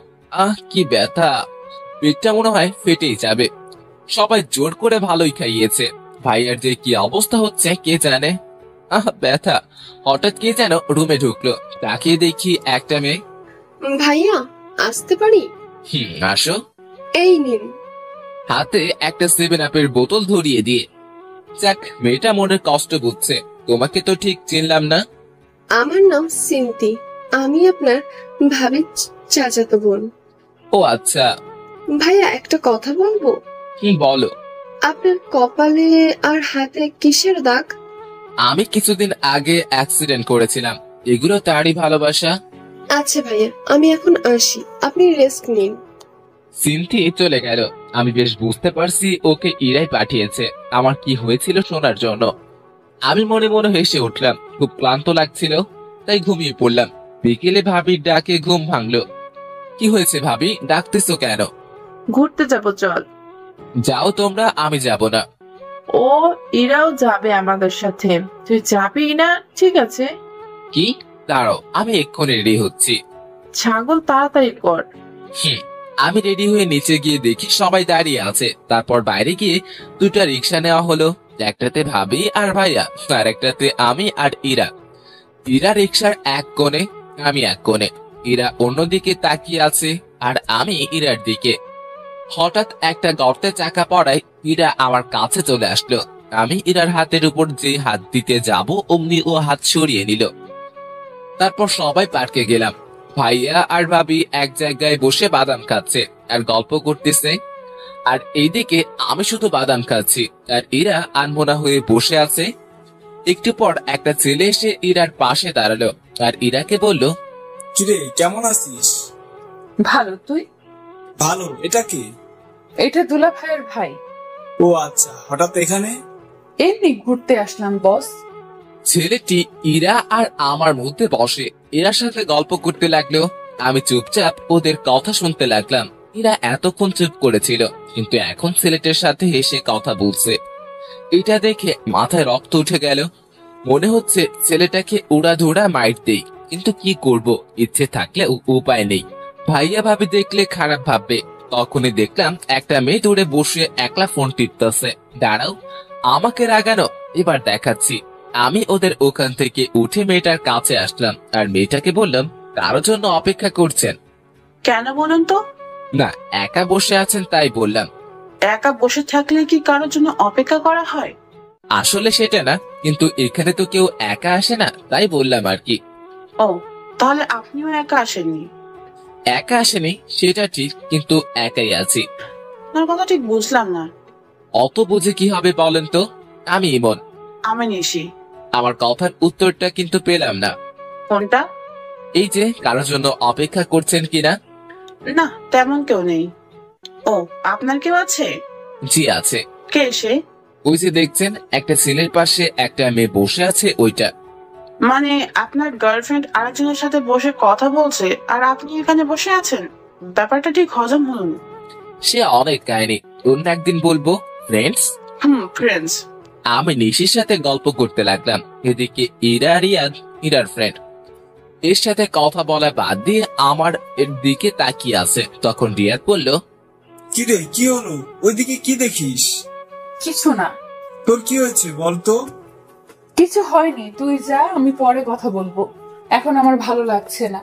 কি ব্যথা, পেটটা মনে হয় ফেটেই যাবে। সবাই জোর করে ভালোই খাইয়েছে। ভাইয়ার যে কি অবস্থা হচ্ছে কে জানে। ব্যথা। হঠাৎ কে যেন রুমে ঢুকলো। তাকিয়ে দেখি একটা মেয়ে। ভাইয়া, আসতে পারি? আসো। এই নিন। হাতে একটা 7 আপের বোতল ধরিয়ে দিয়ে। যাক, মেয়েটা মনের কষ্ট বুঝছে। তোমাকে তো ঠিক চিনলাম না। আমার নাম সিন্তি, আমি আপনার ভাবির চাচাতো বোন। ও আচ্ছা। ভাইয়া, একটা কথা বলবো? বলো। আপনার কপালে আর হাতে কিসের দাগ? আমি কিছুদিন আগে অ্যাক্সিডেন্ট করেছিলাম। এগুলো তারই ভালোবাসা। আচ্ছা ভাইয়া, আমি এখন আসি, আপনি রেস্ট নিন। সিনথি চলে গেল। আমি বেশ বুঝতে পারছি ওকে ইরাই পাঠিয়েছে আমার কি হয়েছিল শোনার জন্য। আমি মনে মনে হেসে উঠলাম। খুব ক্লান্ত লাগছিল, তাই ঘুমিয়ে পড়লাম। বিকেলে ভাবির ডাকে ঘুম ভাঙলো। কি হয়েছে ভাবি, ডাকতেছো কেন? ঘুরতে যাব, চল। যাও তোমরা, আমি যাব না। ও, এরাও যাবে আমাদের সাথে, তুই যাবি না? ঠিক আছে। কি? দাঁড়াও, আমি এক্ষুনি রেডি হচ্ছি। ছাগল, তাড়াতাড়ি কর। আমি রেডি হয়ে নিচে গিয়ে দেখি সবাই দাঁড়িয়ে আছে। তারপর বাইরে গিয়ে 2টা রিক্সা নেওয়া হলো। একটাতে ভাবি আর ভাইয়া, আর একটাতে আমি আর ইরা। ইরা রিক্সার এক কোণে, আমি এক কোণে। ইরা অন্যদিকে তাকিয়ে আছে আর আমি ইরার দিকে। হঠাৎ একটা গর্তে চাকা পড়ায় ইরা আমার কাছে চলে আসলো। আমি ইরার হাতের উপর যে হাত দিতে যাব অমনি ও হাত সরিয়ে নিল। তারপর সবাই পার্কে গেলাম। ভাইয়া আর ভাবি এক জায়গায় বসে বাদাম খাচ্ছে আর গল্প করতেছে, আর এইদিকে আমি শুধু বাদাম খাচ্ছি আর ইরা আনমনা হয়ে বসে আছে। একটু পর একটা ছেলে এসে ইরার পাশে দাঁড়ালো আর ইরাকে বলল, কিরে, কেমন আছিস? ভালো, তুই? ভালো। এটা কি? এটা দুলা ভাইয়ের ভাই। ও আচ্ছা, হঠাৎ এখানে? এমনি ঘুরতে আসলাম বস। ছেলেটি ইরা আর আমার মধ্যে বসে এরার সাথে গল্প করতে লাগলো। আমি চুপচাপ ওদের কথা শুনতে লাগলাম। ইরা এতক্ষণ চুপ করেছিল, কিন্তু এখন ছেলেটার সাথে হেসে কথা বলছে। এটা দেখে মাথায় রক্ত উঠে গেল। মনে হচ্ছে ছেলেটাকে উড়াধুরা মাইর দেই, কিন্তু কি করব, ইচ্ছে থাকলে উপায় নেই। ভাইয়া ভাবি দেখলে খারাপ ভাববে। তখনই দেখলাম একটা মেয়ে দূরে বসে একলা ফোন টিপতেছে। দাঁড়াও, আমাকে রাগানো, এবার দেখাচ্ছি। আমি ওদের ওখান থেকে উঠে মেয়েটার কাছে আসলাম আর মেয়েটাকে বললাম, কারোর জন্য অপেক্ষা করছেন? কেন বলুন তো? না, একা বসে আছেন তাই বললাম। একা বসে থাকলে কি কারোর জন্য অপেক্ষা করা হয়? আসলে সেটা না, কিন্তু এখানে তো কেউ একা আসে না, তাই বললাম আর কি। ও, তাহলে আপনিও একা আসেননি? একা আসেনি সেটা ঠিক, কিন্তু একাই আছি। আপনার কথা ঠিক বুঝলাম না। অত বুঝে কি হবে বলেন তো? আমি ইমন। আমি নিশি। আমার কথার উত্তরটা কিন্তু পেলাম না। কোনটা? এই যে কারোর জন্য অপেক্ষা করছেন কিনা। না, তেমন কেউ নেই। ও, আপনার কেউ আছে? জি আছে। কে সে? ওই যে দেখছেন একটা ছেলের পাশে একটা মেয়ে বসে আছে, ওইটা। মানে আপনার গার্লফ্রেন্ড আরেকজনের সাথে বসে কথা বলছে আর আপনি এখানে বসে আছেন? ব্যাপারটা ঠিক হজম হলো না। সে অনেক কাহিনী, অন্য একদিন বলবো। ফ্রেন্ডস। ফ্রেন্ডস। আমি নিশির সাথে গল্প করতে লাগলাম। এদিকে ইরা রিয়াদ, ইরার ফ্রেন্ড, এর সাথে কথা বলা বাদ দিয়ে আমার এর দিকে তাকিয়ে আছে। তখন রিয়াদ বলল, কি রে, কি হলো? ওইদিকে কি দেখিস? কিছু না। তোর কি হয়েছে বলতো? কিছু হয়নি, তুই যা, আমি পরে কথা বলবো। এখন আমার ভালো লাগছে না।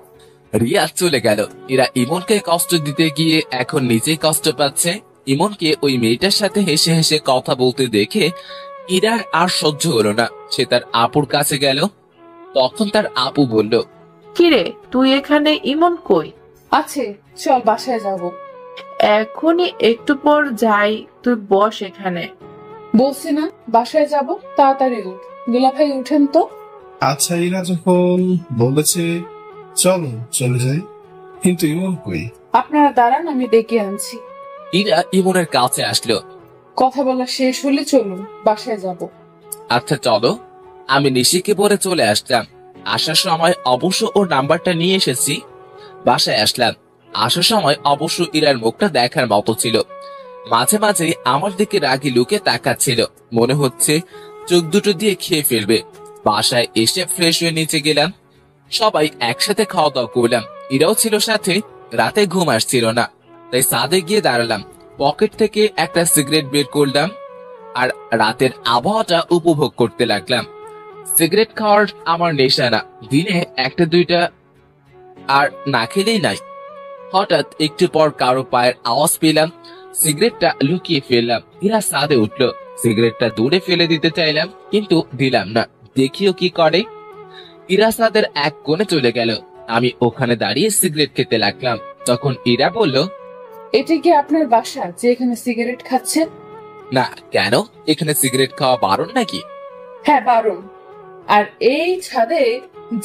রিয়াদ চলে গেল। এরা ইমনকে কষ্ট দিতে গিয়ে এখন নিজেই কষ্ট পাচ্ছে। ইমনকে ওই মেয়েটার সাথে হেসে হেসে কথা বলতে দেখে ইরার আর সহ্য হলো না। সে তার আপুর কাছে গেল। তখন তার আপু বলল, কিরে তুই এখানে, ইমন কই? আছে, চল বাসায় যাব। এখনই একটু পর যাই, তুই বস এখানে। বলছি না বাসায় যাব, তাড়াতাড়ি উঠ। দুলাভাই উঠেন তো। আচ্ছা, ইরা যখন বলেছে চলো চলে যাই, কিন্তু ইমন কই? আপনারা দাঁড়ান, আমি ডেকে আনছি। ইরা ইমনের কাছে আসলো। কথা বলা শেষ হলে চলুন, বাসায় যাব। আচ্ছা চলো। আমি নিশিকে পরে চলে আসলাম। আসার সময় অবশ্য ওর নাম্বারটা নিয়ে এসেছি। বাসায় আসলাম। আসার সময় অবশ্য ইরার মুখটা দেখার মতো ছিল। মাঝে মাঝে আমার দিকে রাগি লুকে তাকাচ্ছিল, মনে হচ্ছে চোখ দুটো দিয়ে খেয়ে ফেলবে। বাসায় এসে ফ্রেশ হয়ে নিচে গেলাম। সবাই একসাথে খাওয়া দাওয়া করলাম। ইরাও ছিল সাথে। রাতে ঘুম আসছিল না, তাই ছাদে গিয়ে দাঁড়ালাম। পকেট থেকে একটা সিগারেট বের করলাম আর রাতের আবহাওয়াটা উপভোগ করতে লাগলাম। সিগারেট খাওয়ার আমার নেশা না, দিনে একটা দুইটা আর না খেলেই নাই। হঠাৎ একটু পর কারো পায়ের আওয়াজ পেলাম। সিগারেটটা লুকিয়ে ফেললাম। ইরা ছাদে উঠলো। সিগারেটটা দূরে ফেলে দিতে চাইলাম, কিন্তু দিলাম না। দেখিও কি করে। ইরা ছাদের এক কোণে চলে গেল। আমি ওখানে দাঁড়িয়ে সিগারেট খেতে লাগলাম। তখন ইরা বলল, এটা কি আপনার বাসা যে এখানে সিগারেট খাচ্ছেন? না, কেন? এখানে সিগারেট খাওয়া বারণ নাকি? হ্যাঁ বারণ। আর এই ছাদে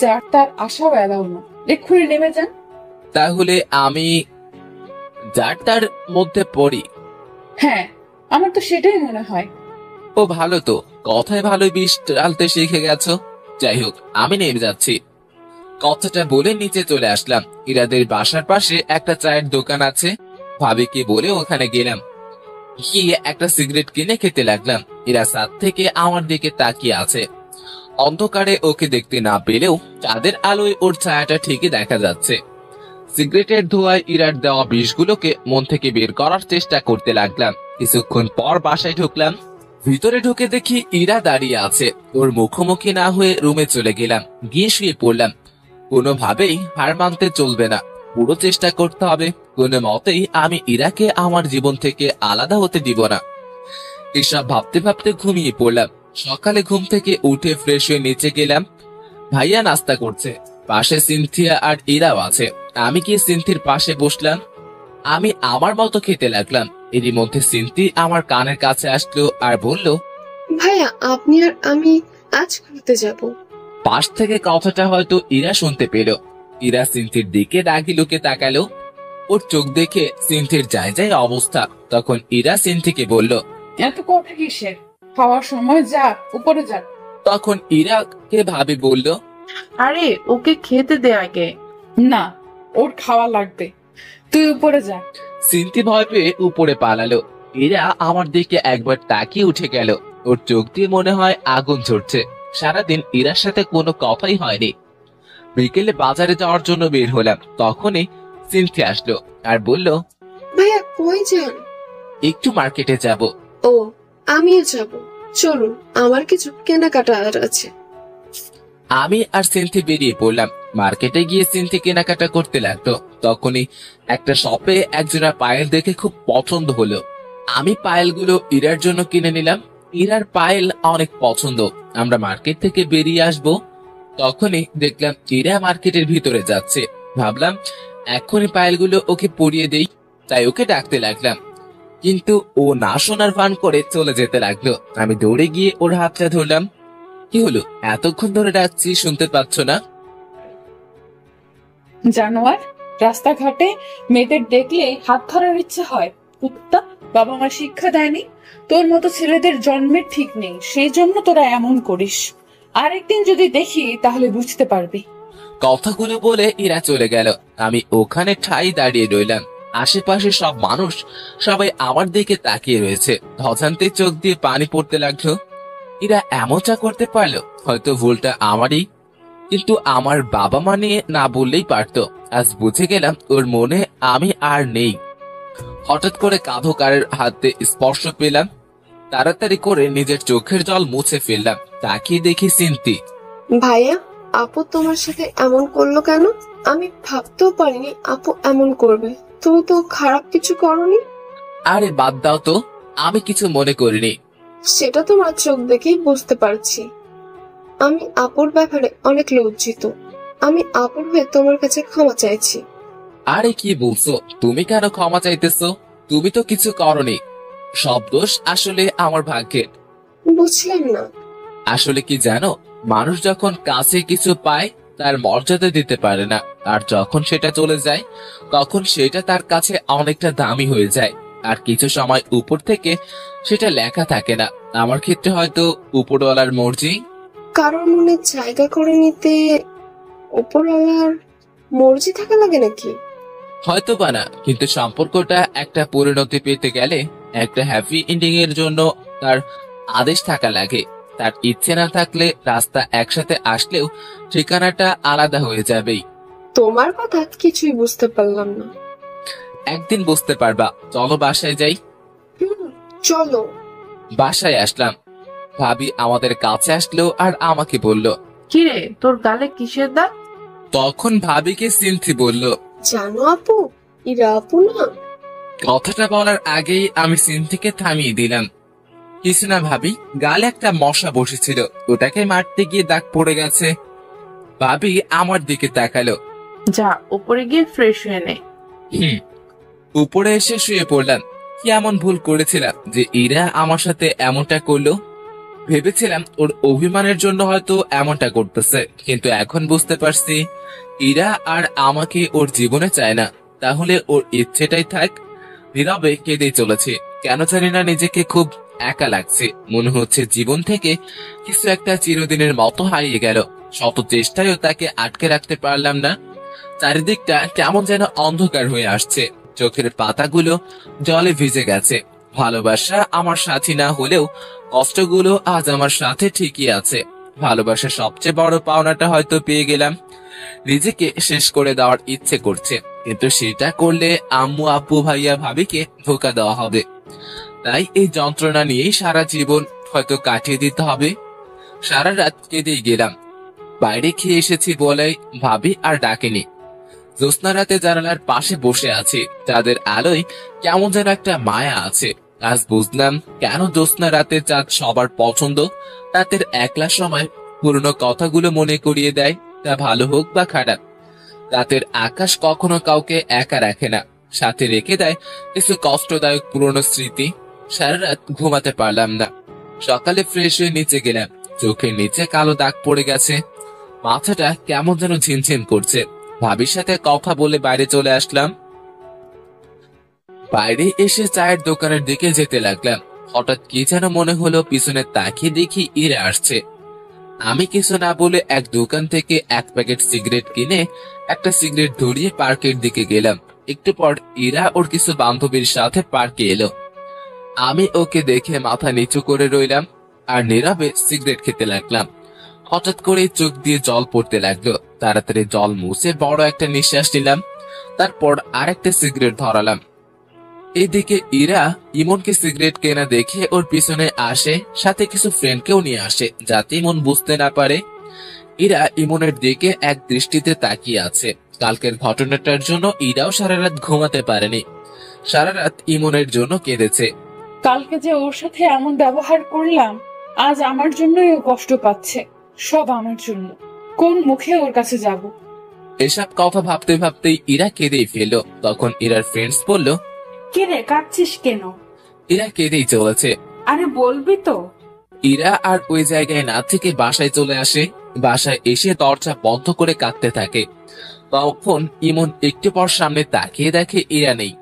যার তার আশাও এলাও না। এক্ষুনি নেমে যান। তাহলে আমি যার তার মধ্যে পড়ি? হ্যাঁ, আমার তো সেটাই মনে হয়। ও ভালো তো, কথায় ভালো বিষ টালতে শিখে গেছো। যাই হোক, আমি নেমে যাচ্ছি। কথাটা বলে নিচে চলে আসলাম। ইরাদের বাসার পাশে একটা চায়ের দোকান আছে। ভাবিকে বলে ওখানে গেলাম। গিয়ে একটা সিগারেট কিনে খেতে লাগলাম। ইরা ছাদ থেকে আমার দিকে তাকিয়ে আছে। অন্ধকারে ওকে দেখতে না পেলেও চাঁদের আলোয় ওর ছায়াটা ঠিকই দেখা যাচ্ছে। সিগারেটের ধোঁয়ায় ইরার দেওয়া বিষগুলোকে মন থেকে বের করার চেষ্টা করতে লাগলাম। কিছুক্ষণ পর বাসায় ঢুকলাম। ভিতরে ঢুকে দেখি ইরা দাঁড়িয়ে আছে। ওর মুখোমুখি না হয়ে রুমে চলে গেলাম। গিয়ে শুয়ে পড়লাম। কোনোভাবেই হার মানতে চলবে না, পুরো চেষ্টা করতে হবে। কোনো মতেই আমি ইরাকে আমার জীবন থেকে আলাদা হতে দিব না। এসব ভাবতে ভাবতে ঘুমিয়ে পড়লাম। সকালে ঘুম থেকে উঠে ফ্রেশ হয়ে নিচে গেলাম। ভাইয়া নাস্তা করছে, পাশে সিনথিয়া আর ইরাও আছে। আমি গিয়ে সিনথির পাশে বসলাম। আমি আমার মতো খেতে লাগলাম। এরই মধ্যে সিনথি আমার কানের কাছে আসলো আর বলল, ভাইয়া আপনি আর আমি আজ ঘুরতে যাব। পাশ থেকে কথাটা হয়তো ইরা শুনতে পেল। ইরা সিনথির দিকে রাগি লুকে তাকালো। ওর চোখ দেখে সিনথির যায় যায় অবস্থা। তখন ইরা সিনথিকে বলল, এত কথা কিসের? খাওয়ার সময় যা, উপরে যা। তখন ইরাকে ভাবি বলল, আরে ওকে খেতে দে আগে। না, ওর খাওয়া লাগবে, তুই উপরে যা। সিনথি ভয় পেয়ে উপরে পালালো। ইরা আমার দিকে একবার তাকিয়ে উঠে গেল। ওর চোখ দিয়ে মনে হয় আগুন ঝরছে। সারাদিন ইরার সাথে কোনো কথাই হয়নি। বিকেলে বাজারে যাওয়ার জন্য বের হলাম। তখনই সিনথি আসলো আর বলল, ভাইয়া কই যান? একটু মার্কেটে যাব। ও, আমিও যাব, চলুন, আমার কিছু কেনাকাটা আছে। আমি আর সিনথি বেরিয়ে পড়লাম। মার্কেটে গিয়ে সিনথি কেনাকাটা করতে লাগলো। তখনই একটা শপে একজোড়া পায়েল দেখে খুব পছন্দ হলো। আমি পায়েলগুলো ইরার জন্য কিনে নিলাম। ইরার পায়েল অনেক পছন্দ। আমরা মার্কেট থেকে বেরিয়ে আসবো। তখনই দেখলাম ইরা মার্কেটের ভিতরে যাচ্ছে। ভাবলাম এখনই পায়েলগুলো ওকে পরিয়ে দেই, তাই ওকে ডাকতে লাগলাম। কিন্তু ও না শোনার ভান করে চলে যেতে লাগলো। আমি দৌড়ে গিয়ে ওর হাতটা ধরলাম। কি হলো, এতক্ষণ ধরে ডাকছি, শুনতে পাচ্ছ না? জানোয়ার, রাস্তাঘাটে মেয়েদের দেখলে হাত ধরার ইচ্ছে হয়। কুত্তা, বাবা মা শিক্ষা দেয়নি? তোর মতো ছেলেদের জন্মের ঠিক নেই, সেই জন্য তোরা এমন করিস। আরেকদিন যদি দেখি তাহলে বুঝতে পারবি। কথাগুলো বলে ইরা চলে গেল। আমি ওখানে ঠাই দাঁড়িয়ে রইলাম। আশেপাশে সব মানুষ সবাই আমার দিকে তাকিয়ে রয়েছে। অজান্তে চোখ দিয়ে পানি পড়তে লাগলো। ইরা এমনটা করতে পারলো, হয়তো ভুলটা আমারই। কিন্তু আমার বাবা মা নিয়ে না বললেই পারতো। আজ বুঝে গেলাম ওর মনে আমি আর নেই। হঠাৎ করে কাঁধো কারের হাতে স্পর্শ পেলাম। তাড়াতাড়ি করে নিজের চোখের জল মুছে ফেললাম। তাকিয়ে দেখি সিন্তি। ভাইয়া, আপু তোমার সাথে এমন করলো কেন? আমি ভাবতেও পারিনি আপু এমন করবে। তুমি তো খারাপ কিছু করনি। আরে বাদ দাও তো, আমি কিছু মনে করিনি। সেটা তোমার চোখ দেখেই বুঝতে পারছি। আমি আপুর ব্যাপারে অনেক লজ্জিত। আমি আপুর হয়ে তোমার কাছে ক্ষমা চাইছি। আরে কি বলছো? তুমি কেন ক্ষমা চাইতেছো? তুমি তো কিছু করনি। সব দোষ আসলে আমার ভাগ্যের। বুঝলাম না। আসলে কি জানো, মানুষ যখন কাছে কিছু পায় তার মর্যাদা দিতে পারে না, আর যখন সেটা চলে যায় তখন সেটা তার কাছে অনেকটা দামি হয়ে যায়। আর কিছু সময় উপর থেকে সেটা লেখা থাকে না। আমার ক্ষেত্রে হয়তো উপরওয়ালার মর্জি। কারোর মনে জায়গা করে নিতে উপরওয়ালার মর্জি থাকা লাগে নাকি? হয়তো বা না, কিন্তু সম্পর্কটা একটা পরিণতি পেতে গেলে, একটা হ্যাপি এন্ডিং এর জন্য তার আদেশ থাকা লাগে। তার ইচ্ছে না থাকলে রাস্তা একসাথে আসলেও ঠিকানাটা আলাদা হয়ে যাবেই। তোমার কথা কিছুই বুঝতে পারলাম না। একদিন বুঝতে পারবা। চলো বাসায় যাই। চলো। বাসায় আসলাম। ভাবি আমাদের কাছে আসলো আর আমাকে বলল, কিরে তোর গালে কিসের দাগ? তখন ভাবিকে সিনথি বলল, জানো আপু, ইরা আপু না। কথাটা বলার আগেই আমি সিনথিকে থামিয়ে দিলাম। কিছু না ভাবি, গালে একটা মশা বসেছিল, ওটাকে মারতে গিয়ে দাগ পড়ে গেছে। ভাবি আমার দিকে তাকালো। যা উপরে গিয়ে ফ্রেশ হয়ে নে। উপরে এসে শুয়ে পড়লাম। কি এমন ভুল করেছিলাম যে ইরা আমার সাথে এমনটা করলো? ভেবেছিলাম ওর অভিমানের জন্য হয়তো এমনটা করতেছে, কিন্তু এখন বুঝতে পারছি ইরা আর আমাকে ওর জীবনে চায় না। তাহলে ওর ইচ্ছেটাই থাক। নীরবে কেঁদেই চলেছে। কেন জানি না নিজেকে খুব একা লাগছে। মনে হচ্ছে জীবন থেকে কিছু একটা চিরদিনের মতো হারিয়ে গেল। শত চেষ্টায়ও তাকে আটকে রাখতে পারলাম না। চারিদিকটা কেমন যেন অন্ধকার হয়ে আসছে। চোখের পাতাগুলো জলে ভিজে গেছে। ভালোবাসা আমার সাথী না হলেও কষ্টগুলো আজ আমার সাথে ঠিকই আছে। ভালোবাসার সবচেয়ে বড় পাওনাটা হয়তো পেয়ে গেলাম। নিজেকে শেষ করে দেওয়ার ইচ্ছে করছে, কিন্তু সেটা করলে আম্মু আব্বু ভাইয়া ভাবিকে ধোকা দেওয়া হবে। তাই এই যন্ত্রণা নিয়েই সারা জীবন হয়তো কাটিয়ে দিতে হবে। সারা রাত কেঁদেই গেলাম। বাইরে খেয়ে এসেছি বলে ভাবি আর ডাকেনি। জ্যোৎস্না রাতে জানালার পাশে বসে আছি। তাদের আলোয় কেমন যেন একটা মায়া আছে। আজ বুঝলাম কেন জ্যোৎস্না রাতে চাঁদ সবার পছন্দ। রাতের একলা সময় পুরনো কথাগুলো মনে করিয়ে দেয়, তা ভালো হোক বা খারাপ। রাতের আকাশ কখনো কাউকে একা রাখে না, সাথে রেখে দেয় কিছু কষ্টদায়ক পুরনো স্মৃতি। সারা রাত ঘুমাতে পারলাম না। সকালে ফ্রেশ হয়ে নিচে গেলাম। চোখের নিচে কালো দাগ পড়ে গেছে। মাথাটা কেমন যেন ঝিনঝিন করছে। ভাবির সাথে কথা বলে বাইরে চলে আসলাম। বাইরে এসে চায়ের দোকানের দিকে যেতে লাগলাম। হঠাৎ কি যেন মনে হলো, পিছনে তাকিয়ে দেখি ইরা আসছে। আমি কিছু না বলে এক দোকান থেকে এক প্যাকেট সিগারেট কিনে একটা সিগারেট ধরিয়ে পার্কের দিকে গেলাম। একটু পর ইরা ওর কিছু বান্ধবীর সাথে পার্কে এলো। আমি ওকে দেখে মাথা নিচু করে রইলাম আর নীরবে সিগারেট খেতে লাগলাম। হঠাৎ করে চোখ দিয়ে জল পড়তে লাগলো। তাড়াতাড়ি জল মুছে বড় একটা নিঃশ্বাস নিলাম। তারপর আরেকটা সিগারেট ধরালাম। এদিকে ইরা ইমনকে সিগারেট কেনা দেখে ওর পিছনে আসে, সাথে কিছু ফ্রেন্ডকেও নিয়ে আসে, যাতে ইমন বুঝতে না পারে। ইরা ইমনের দিকে এক দৃষ্টিতে তাকিয়ে আছে। কালকের ঘটনাটার জন্য ইরাও সারা রাত ঘুমাতে পারেনি। সারা রাত ইমনের জন্য কেঁদেছে। কালকে যে ওর সাথে এমন ব্যবহার করলাম, আজ আমার জন্যই ও কষ্ট পাচ্ছে। সব আমার জন্য। কোন মুখে ওর কাছে যাব? এসব কথা ভাবতে ভাবতেই ইরা কেঁদেই ফেলল। তখন ইরার ফ্রেন্ডস বলল, কে রে, কাঁদছিস কেন? ইরা কেঁদেই চলেছে। আরে বলবি তো। ইরা আর ওই জায়গায় না থেকে বাসায় চলে আসে। বাসায় এসে দরজা বন্ধ করে কাঁদতে থাকে। তখন ইমন একটু পর সামনে তাকিয়ে দেখে ইরা নেই।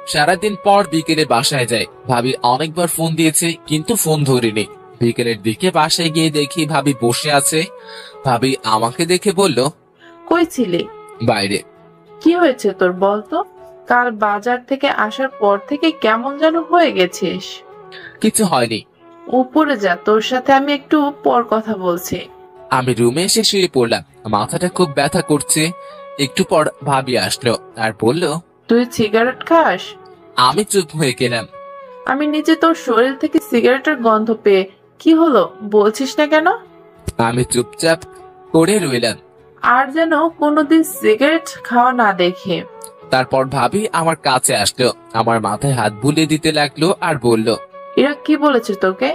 সারাদিন পর বিকেলে বাসায় যায়। ভাবি অনেকবার ফোন দিয়েছে, কিন্তু ফোন ধরেনি। বিকেলের দিকে বাসায় গিয়ে দেখি ভাবি বসে আছে। ভাবি আমাকে দেখে বলল, কই ছিলি? বাইরে। কি হয়েছে তোর বলতো? কাল বাজার থেকে আসার পর থেকে কেমন যেন হয়ে গেছিস। কিছু হয়নি। উপরে যা, তোর সাথে আমি একটু পর কথা বলছি। আমি রুমে এসে শুয়ে পড়লাম। মাথাটা খুব ব্যথা করছে। একটু পর ভাবি আসলো আর বলল, তুই সিগারেট খাস? আমি চুপ হয়ে গেলাম। আমি নিজে তোর শরীর থেকে সিগারেটের গন্ধ পেয়ে, কি হলো বলছিস না কেন? আমি চুপচাপ করে রইলাম। আর যেন কোনোদিন সিগারেট খাওয়া না দেখে। তারপর ভাবি আমার কাছে আসলো, আমার মাথায় হাত বুলিয়ে দিতে লাগলো আর বলল, এরা কি বলেছে তোকে?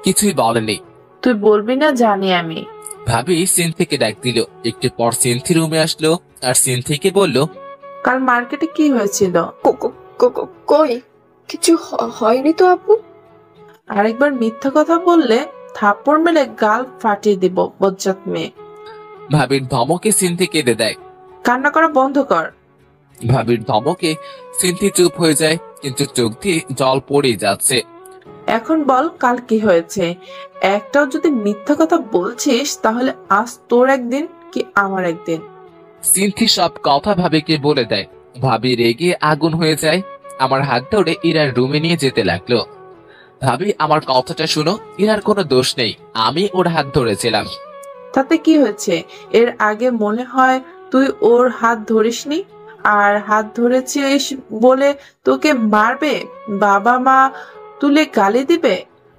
কিছুই বলেনি। তুই বলবি না জানি আমি। ভাবি সিনথিকে ডাক দিল। একটু পর সিনথি রুমে আসলো আর সিনথিকে বলল, কাল মার্কেটে কি হয়েছিল? কই কিছু হয়নি তো আপু। আরেকবার মিথ্যা কথা বললে থাপ্পড় মেলে গাল ফাটিয়ে দিব, বজ্জাত মেয়ে। ভাবির ধমকে সিনথি কেঁদে দেয়। কান্না করা বন্ধ কর। ভাবির ধমকে সিনথি চুপ হয়ে যায়, কিন্তু চোখ দিয়ে জল পড়ে যাচ্ছে। এখন বল কাল কি হয়েছে? একটাও যদি মিথ্যা কথা বলছিস তাহলে আজ তোর একদিন কি আমার একদিন। সিনথি সব কথা ভাবিকে বলে দেয়। ভাবি রেগে আগুন হয়ে যায়। আমার হাত ধরে ইরার রুমে নিয়ে যেতে লাগলো। ভাবি আমার কথাটা শুনো, ইরার কোনো দোষ নেই, আমি ওর হাত ধরেছিলাম। তাতে কি হয়েছে? এর আগে মনে হয় তুই ওর হাত ধরিসনি, আর হাত ধরেছিস বলে তোকে মারবে, বাবা মা তুলে গালি দিবে।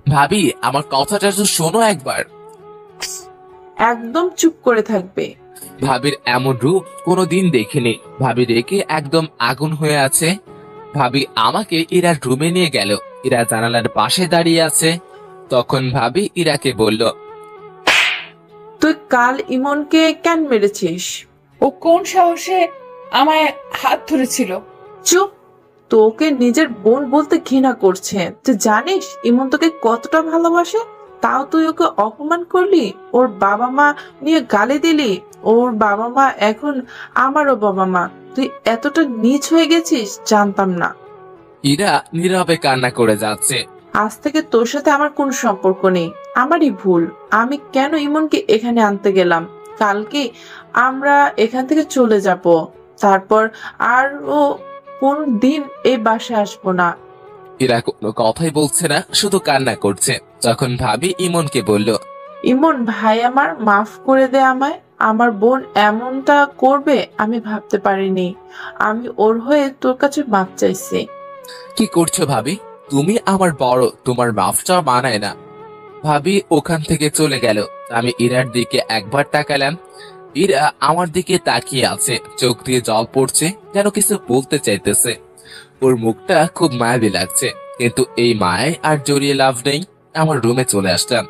ভাবি আমার কথাটা তো শোনো একবার। একদম চুপ করে থাকবে। ভাবির এমন রূপ কোনোদিন দেখিনি। ভাবি রেগে একদম আগুন হয়ে আছে। ভাবি আমাকে ইরার রুমে নিয়ে গেল। ইরা জানালার পাশে দাঁড়িয়ে আছে। তখন ভাবি ইরাকে বলল, তুই কাল ইমনকে কেন মেরেছিস? ও কোন সাহসে আমায় হাত ধরেছিল? চুপ। তোকে নিজের বোন বলতে ঘৃণা করছে। তুই জানিস ইমন তোকে কতটা ভালোবাসে, তাও তুই ওকে অপমান করলি, ওর বাবা মা নিয়ে গালি দিলি। ওর বাবা মা এখন আমারও বাবা মা। তুই এতটা নীচ হয়ে গেছিস জানতাম না। ইরা নীরবে কান্না করে যাচ্ছে। আজ থেকে তোর সাথে আমার কোনো সম্পর্ক নেই। আমারই ভুল। আমি কেন ইমনকে এখানে আনতে গেলাম? কালকে আমরা এখান থেকে চলে যাব। তারপর আর ও কোন দিন এই বাসায় আসবো না। ইরা কোনো কথাই বলছে না, শুধু কান্না করছে। তখন ভাবি ইমনকে বলল, ইমন ভাই আমার, মাফ করে দে আমায়। আমার বোন এমনটা করবে আমি ভাবতে পারিনি। আমি ওর হয়ে তোর কাছে মাপ চাইছি। কি করছো ভাবি? তুমি আমার বড়, তোমার মাফ চাওয়া মানায় না। ভাবি ওখান থেকে চলে গেল। আমি ইরার দিকে একবার তাকালাম। ইরা আমার দিকে তাকিয়ে আছে, চোখ দিয়ে জল পড়ছে, যেন কিছু বলতে চাইতেছে। ওর মুখটা খুব মায়াবী লাগছে, কিন্তু এই মায়ায় আর জড়িয়ে লাভ নেই। আমার রুমে চলে আসলাম।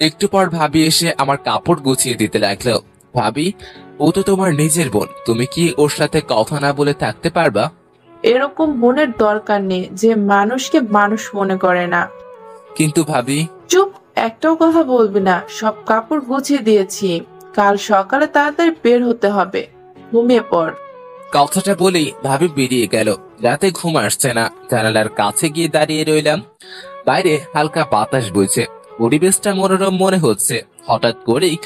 একটু পর ভাবি এসে আমার কাপড় গুছিয়ে দিতে লাগলো। ভাবি, ও তো তোমার নিজের বোন, তুমি কি ওর সাথে কথা না বলে থাকতে পারবা? এরকম বোনের দরকার নেই যে মানুষকে মানুষ মনে করে না। কিন্তু ভাবি। চুপ, একটাও কথা বলবি না। সব কাপড় গুছিয়ে দিয়েছি, কাল সকালে তাড়াতাড়ি বের হতে হবে। ঘুমিয়ে পড়। কথাটা বলেই ভাবি বেরিয়ে গেল। রাতে ঘুম আসছে না। জানালার কাছে গিয়ে দাঁড়িয়ে রইলাম। বাইরে হালকা বাতাস বইছে, পরিবেশটা মনোরম মনে হচ্ছে। হঠাৎ করেই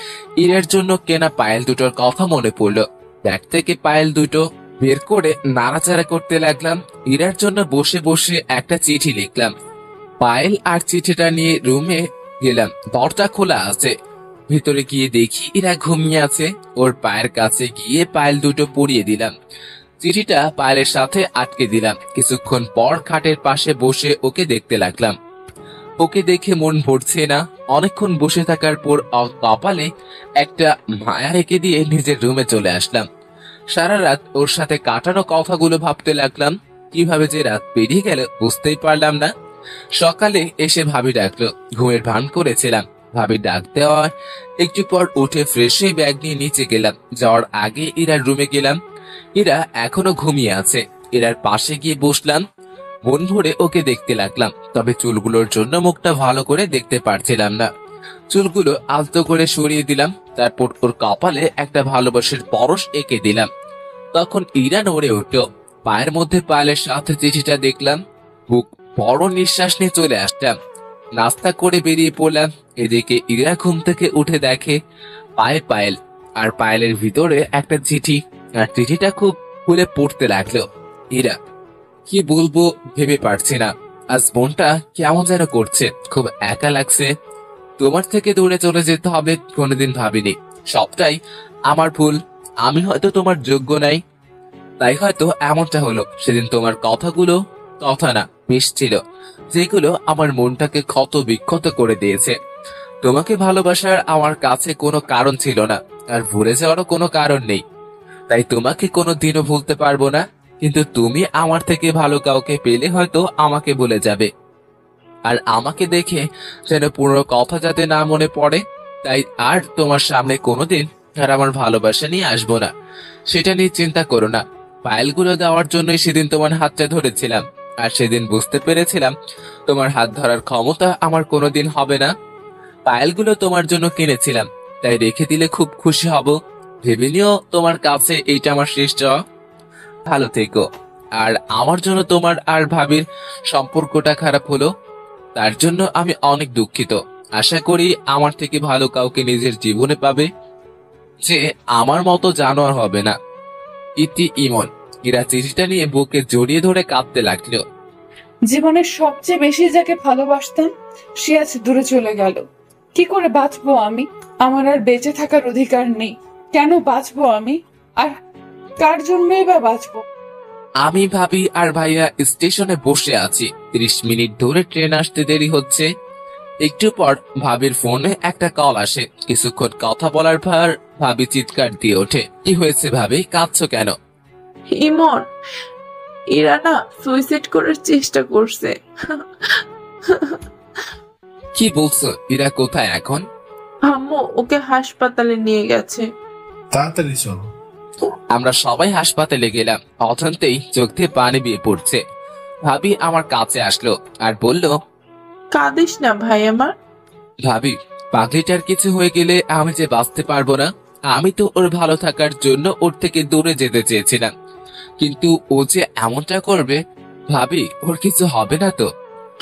ইরার জন্য কেনা পায়েল দুটোর কথা মনে পড়লো। ব্যাগ থেকে পায়েল দুটো বের করে নাড়াচাড়া করতে লাগলাম। ইরার জন্য বসে বসে একটা চিঠি লিখলাম। পায়েল আর চিঠিটা নিয়ে রুমে গেলাম। দরজা খোলা আছে। ভিতরে গিয়ে দেখি ইরা ঘুমিয়ে আছে। ওর পায়ের কাছে গিয়ে পায়েল দুটো পরিয়ে দিলাম। চিঠিটা পায়েলের সাথে আটকে দিলাম। কিছুক্ষণ পর খাটের পাশে বসে ওকে দেখতে লাগলাম। ওকে দেখে মন ভরছে না। অনেকক্ষণ বসে থাকার পর কপালে একটা মায়া রেখে দিয়ে নিজের রুমে চলে আসলাম। সারা রাত ওর সাথে কাটানো কথাগুলো ভাবতে লাগলাম। কিভাবে যে রাত পেরিয়ে গেল বুঝতেই পারলাম না। সকালে এসে ভাবি ডাকলো। ঘুমের ভান করেছিলাম। ভাবি ডাক দেওয়ার একটু পর উঠে ফ্রেশ হয়ে ব্যাগ নিয়ে নিচে গেলাম। যাওয়ার আগে ইরার রুমে গেলাম। ইরা এখনো ঘুমিয়ে আছে। ইরার পাশে গিয়ে বসলাম। মন ভরে ওকে দেখতে লাগলাম, তবে চুলগুলোর জন্য মুখটা ভালো করে দেখতে পারছিলাম না। চুলগুলো আলতো করে সরিয়ে দিলাম। তারপর ওর কপালে একটা ভালোবাসার পরশ এঁকে দিলাম। তখন ইরা নড়ে উঠল। পায়ের মধ্যে পায়েলের সাথে চিঠিটা দেখলাম। বুক বড় নিঃশ্বাস নিয়ে চলে আসলাম। নাস্তা করে বেরিয়ে পড়লাম। এদিকে ইরা ঘুম থেকে উঠে দেখে পায়ে পায়েল, আর পায়েলের ভিতরে একটা চিঠি, আর চিঠিটা খুব খুলে পড়তে লাগলো। ইরা, কি বলবো ভেবে পারছি না। আজ মনটা কেমন যেন করছে, খুব একা লাগছে। তোমার থেকে দূরে চলে যেতে হবে কোনোদিন ভাবিনি। সবটাই আমার ভুল। আমি হয়তো তোমার যোগ্য নাই, তাই হয়তো এমনটা হলো। সেদিন তোমার কথাগুলো কথা না, মিশ ছিল, যেগুলো আমার মনটাকে ক্ষত বিক্ষত করে দিয়েছে। তোমাকে ভালোবাসার আমার কাছে কোনো কারণ ছিল না, আর ভুলে যাওয়ারও কোনো কারণ নেই। তাই তোমাকে কোনো দিনও ভুলতে পারবো না। কিন্তু তুমি আমার থেকে ভালো কাউকে পেলে হয়তো আমাকে বলে যাবে, আর আমাকে দেখে যেন পুরো কথা যাতে না মনে পড়ে। তাই আর তোমার সামনে কোনোদিন আর আমার ভালোবাসা নিয়ে আসবো না, সেটা নিয়ে চিন্তা করো না। ফাইলগুলো দেওয়ার জন্যই সেদিন তোমার হাতটা ধরেছিলাম, আর সেদিন বুঝতে পেরেছিলাম তোমার হাত ধরার ক্ষমতা আমার কোনোদিন হবে না। ফাইলগুলো তোমার জন্য কিনেছিলাম, তাই রেখে দিলে খুব খুশি হব। ভেবে নিও তোমার কাছে এইটা আমার শেষ চাওয়া। ভালো থেকো। আর আমার জন্য তোমার আর ভাবির সম্পর্কটা খারাপ হলো, তার জন্য আমি অনেক দুঃখিত। আশা করি আমার থেকে ভালো কাউকে নিজের জীবনে পাবে, যে আমার মতো জানোয়ার হবে না। ইতি ইমন। ইরা চিঠিটা নিয়ে বুকে জড়িয়ে ধরে কাঁদতে লাগলো। জীবনের সবচেয়ে বেশি যাকে ভালোবাসতাম সে আজ দূরে চলে গেল। কি করে বাঁচবো আমি? আমার আর বেঁচে থাকার অধিকার নেই। কেন বাঁচবো আমি? আর কার জন্যই বা বাঁচবো? আমি ভাবি আর ভাইয়া স্টেশনে বসে আছি। 30 মিনিট ধরে ট্রেন আসতে দেরি হচ্ছে। একটু পর ভাবির ফোনে একটা কল আসে। কিছুক্ষণ কথা বলার পর ভাবি চিৎকার দিয়ে ওঠে। কি হয়েছে ভাবি, কাঁদছো কেন? ইমন, এরা না সুইসাইড করার চেষ্টা করছে। কি বলছো? এরা কোথায় এখন? আম্মু ওকে হাসপাতালে নিয়ে গেছে। তাড়াতাড়ি চলো। আমরা সবাই হাসপাতালে গেলাম। অজান্তেই চোখ দিয়ে পানি বেয়ে পড়ছে। ভাবি আমার কাছে আসলো আর বলল, কাঁদিস না ভাই আমার। ভাবি, পাগলিটার কিছু হয়ে গেলে আমি যে বাঁচতে পারবো না। আমি তো ওর ভালো থাকার জন্য ওর থেকে দূরে যেতে চেয়েছিলাম, কিন্তু ও যে এমনটা করবে। ভাবি, ওর কিছু হবে না তো?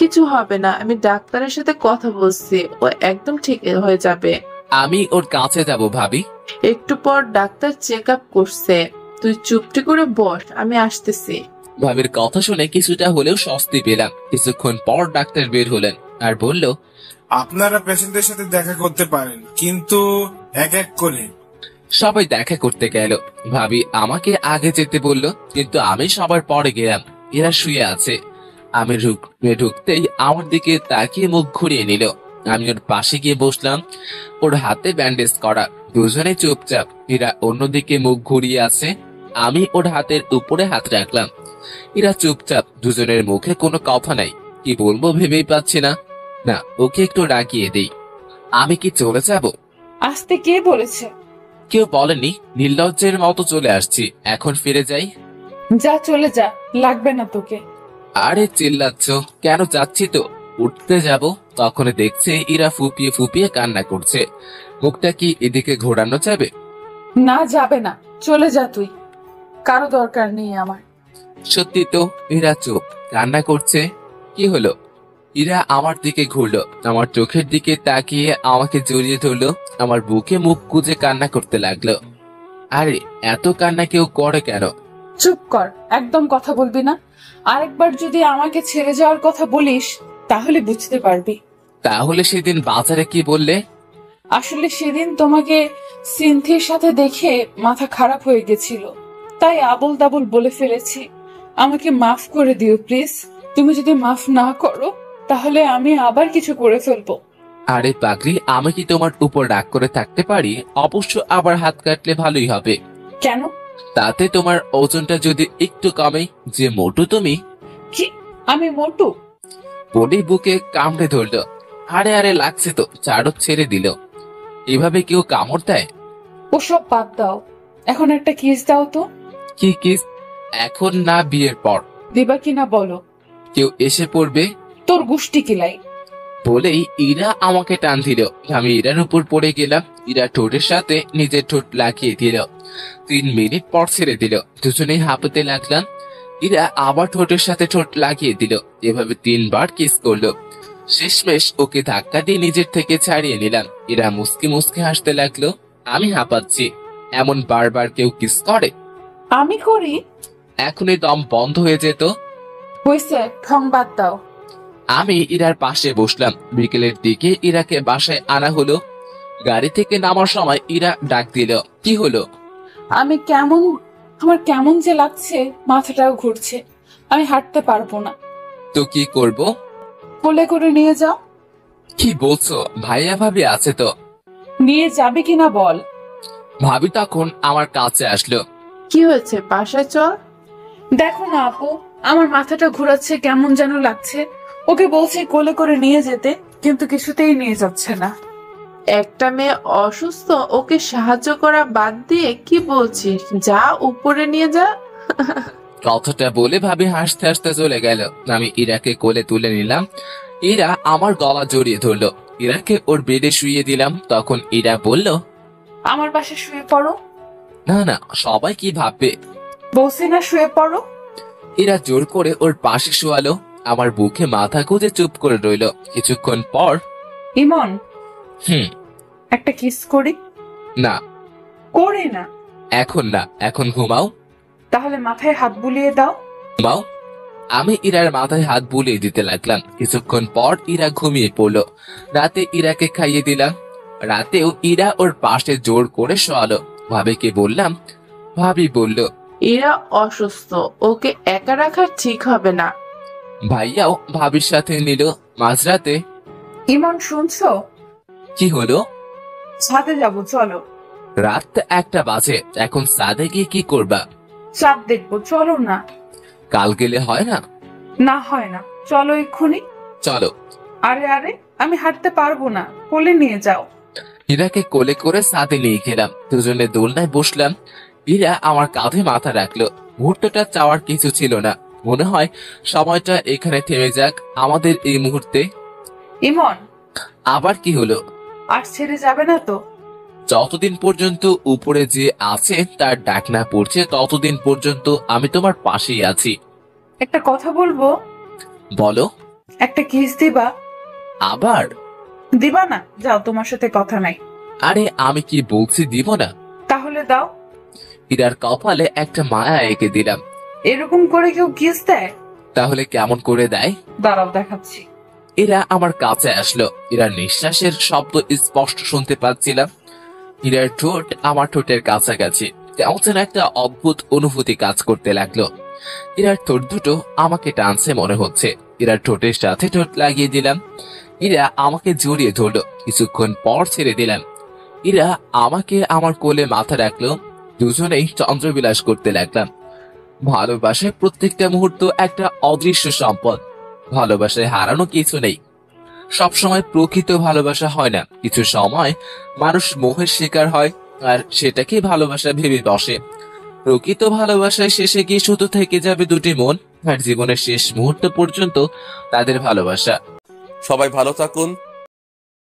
কিছু হবে না, আমি ডাক্তারের সাথে কথা বলছি, ও একদম ঠিক হয়ে যাবে। আমি ওর কাছে যাব ভাবি। একটু পর ডাক্তার চেক আপ করছে, তুই চুপটি করে বস, আমি আসতেছি। ভাবির কথা শুনে কিছুটা হলেও স্বস্তি পেলাম। কিছুক্ষণ পর ডাক্তার বের হলেন আর বলল, আপনারা পেশেন্টের সাথে দেখা করতে পারেন, কিন্তু এক এক করে। সবাই দেখা করতে গেল। ভাবি আমাকে আগে যেতে বলল, কিন্তু আমি সবার পরে গেলাম। এরা শুয়ে আছে। আমি ঢুকতেই আমার দিকে তাকিয়ে মুখ ঘুরিয়ে নিল। আমি ওর পাশে গিয়ে বসলাম। ওর হাতে ব্যান্ডেজ করা। দুজনে চুপচাপ। এরা অন্যদিকে মুখ ঘুরিয়ে আছে। আমি ওর হাতের উপরে হাত রাখলাম। এরা চুপচাপ। দুজনের মুখে কোনো কথা নাই। কি বলবো ভেবেই পাচ্ছি না। না, ওকে একটু রাগিয়ে দেই। আমি কি চলে যাব? আসতে কে বলেছে? কেউ বলেনি। নির্লজ্জের মতো চলে আসছি। এখন ফিরে যাই। যা, চলে যা, লাগবে না তোকে। আরে চিল্লাচ্ছ কেন? যাচ্ছি তো। উঠতে যাব, তখন দেখছে ইরা ফুপিয়ে ফুপিয়ে কান্না করছে। মুখটা কি এদিকে ঘোরানো যাবে? না, যাবে না, চলে যা তুই। কারো দরকার নেই আমার। সত্যি তো, ইরা চুপ, কান্না করছে। কি হলো? ইরা আমার দিকে ঘুরলো, আমার চোখের দিকে তাকিয়ে আমাকে জড়িয়ে ধরলো, আমার বুকে মুখ গুজে কান্না করতে লাগলো। আরে এত কান্না কেউ করে কেন? চুপ কর, একদম কথা বলবি না। আরেকবার যদি আমাকে ছেড়ে যাওয়ার কথা বলিস তাহলে বুঝতে পারবি। তাহলে সেদিন বাজারে কি বললে? আসলে সেদিন তোমাকে সিনথির সাথে দেখে মাথা খারাপ হয়ে গেছিল, তাই আবল তাবল বলে ফেলেছি। আমাকে মাফ করে দিও প্লিজ। তুমি যদি মাফ না করো তাহলে আমি আবার কিছু করে ফেলবো। আরে পাগলি, আমি কি তোমার উপর রাগ করে থাকতে পারি? অবশ্য আবার হাত কাটলে ভালোই হবে। কেন? তাতে তোমার ওজনটা যদি একটু কমে। যে মোটু তুমি। কি? আমি মোটু? বডি বুকে কামড়ে ধরলো। আরে আরে লাগছে তো, চাড়ক ছেড়ে দিল। এভাবে কেউ কামড় দেয়? ওসব বাদ দাও, এখন একটা কিস দাও তো। কি কিস? এখন না, বিয়ের পর। দিবা কিনা বলো। কেউ এসে পড়বে। তোর গুষ্টি কিলাই। বলেই ইরা আমাকে টান দিল। আমি ইরার উপর পড়ে গেলাম। ইরা ঠোঁটের সাথে নিজের ঠোঁট লাগিয়ে দিল। 3 মিনিট পর ছেড়ে দিল। দুজনেই হাঁপাতে লাগলাম। ইরা আবার ঠোঁটের সাথে ঠোঁট লাগিয়ে দিল। এভাবে 3 বার কিস করলো। শেষমেশ ওকে ধাক্কা দিয়ে নিজের থেকে ছাড়িয়ে নিলাম। ইরা মুসকি মুসকি হাসতে লাগলো। আমি হাঁপাচ্ছি। এমন বারবার কেউ কিস করে? আমি করি? এখনই দম বন্ধ হয়ে যেত। হয়েছে, ঠং বাদ দাও। আমি ইরার পাশে বসলাম। বিকেলের দিকে ইরাকে বাসায় আনা হলো। গাড়ি থেকে নামার সময় ইরা ডাক দিল, কি হলো? আমার কেমন যে লাগছে, মাথাটাও ঘুরছে, আমি হাঁটতে পারবো না। তো কি করব? কোলে করে নিয়ে যাও। কি বলছো? ভাইয়া ভাবি আছে তো? নিয়ে যাবে কিনা বল। ভাবি তখন আমার কাছে আসলো। কি হয়েছে, বাসায় চল। দেখো না আপু, আমার মাথাটা ঘুরাচ্ছে, কেমন যেন লাগছে। ওকে বলছি কোলে করে নিয়ে যেতে, কিন্তু কিছুতেই নিয়ে যাচ্ছে না। একটা মেয়ে অসুস্থ, ওকে সাহায্য করা বাদ দিয়ে কি বলছিস? যা উপরে নিয়ে যা। কথাটা বলে ভাবি হাসতে হাসতে চলে গেল। আমি ইরাকে কোলে তুলে নিলাম। ইরা আমার গলা জড়িয়ে ধরলো। ইরাকে ওর বেডে শুইয়ে দিলাম। তখন ইরা বলল, আমার পাশে শুয়ে পড়ো। না না, সবাই কি ভাববে? বলছি না শুয়ে পড়ো। ইরা জোর করে ওর পাশে শোয়ালো। আমার বুকে মাথা গুঁজে চুপ করে রইলো। কিছুক্ষণ পর, ইমন, হুম। একটা কিস করি। না, করে না। এখন না, এখন ঘুমাও। তাহলে মাথায় হাত বুলিয়ে দাও। ঘুমাও। আমি ইরার মাথায় হাত বুলিয়ে দিতে লাগলাম। কিছুক্ষণ পর ইরা ঘুমিয়ে পড়লো। রাতে ইরাকে খাইয়ে দিলাম। রাতেও ইরা ওর পাশে জোর করে শোয়ালো। ভাবিকে বললাম। ভাবি বলল, এরা অসুস্থ, ওকে একা রাখা ঠিক হবে না। ভাইয়াও ভাবির সাথে নিল। মাঝরাতে, ইমন শুনছো? কি হলো? ছাদে যাবো, চলো। রাত 1টা বাজে, এখন সাদে গিয়ে কি করবা? চাঁদ দেখবো, চলো না। কাল গেলে হয় না? না হয় না, চলো এক্ষুনি। চলো। আরে আরে, আমি হাঁটতে পারবো না, কোলে নিয়ে যাও। ইরাকে কোলে করে সাথে নিয়ে গেলাম। দুজনে দোলনায় বসলাম। ইরা আমার কাঁধে মাথা রাখলো। মুহূর্তটা চাওয়ার কিছু ছিল না। মনে হয় সময়টা এখানে থেমে যাক, আমাদের এই মুহূর্তে। ইমন, আবার কি হলো? আর ছেড়ে যাবে না তো? যতদিন পর্যন্ত উপরে যে আছে তার ডাক না পড়ছে, ততদিন পর্যন্ত আমি তোমার পাশেই আছি। একটা কথা বলবো। বলো। একটা কিস দিবা? আবার? দিবা না? যাও, তোমার সাথে কথা নাই। আরে আমি কি বলছি দিব না? তাহলে দাও। ইরার কপালে একটা মায়া এঁকে দিলাম। এরকম করে কেউ কিস দেয়? তাহলে কেমন করে দেয়? দাঁড়াও, দেখাচ্ছি। এরা আমার কাছে আসলো। ইরার নিঃশ্বাসের শব্দ স্পষ্ট শুনতে পাচ্ছিলাম। ইরার ঠোঁট আমার ঠোঁটের কাছাকাছি। কেমন যেন একটা অদ্ভুত অনুভূতি কাজ করতে লাগলো। ইরার ঠোঁট দুটো আমাকে টানছে মনে হচ্ছে। ইরার ঠোঁটের সাথে ঠোঁট লাগিয়ে দিলাম। ইরা আমাকে জড়িয়ে ধরলো। কিছুক্ষণ পর ছেড়ে দিলাম। ইরা আমাকে আমার কোলে মাথা রাখলো। দুজনেই চন্দ্রবিলাস করতে লাগলাম। ভালোবাসায় প্রত্যেকটা মুহূর্ত একটা অদৃশ্য সম্পদ। ভালোবাসায় হারানো কিছু নেই। সবসময় প্রকৃত ভালোবাসা হয় না। কিছু সময় মানুষ মোহের শিকার হয়, আর সেটাকে ভালোবাসা ভেবে বসে। প্রকৃত ভালোবাসায় শেষে গিয়ে শুধু থেকে যাবে দুটি মন, আর জীবনের শেষ মুহূর্ত পর্যন্ত তাদের ভালোবাসা। সবাই ভালো থাকুন।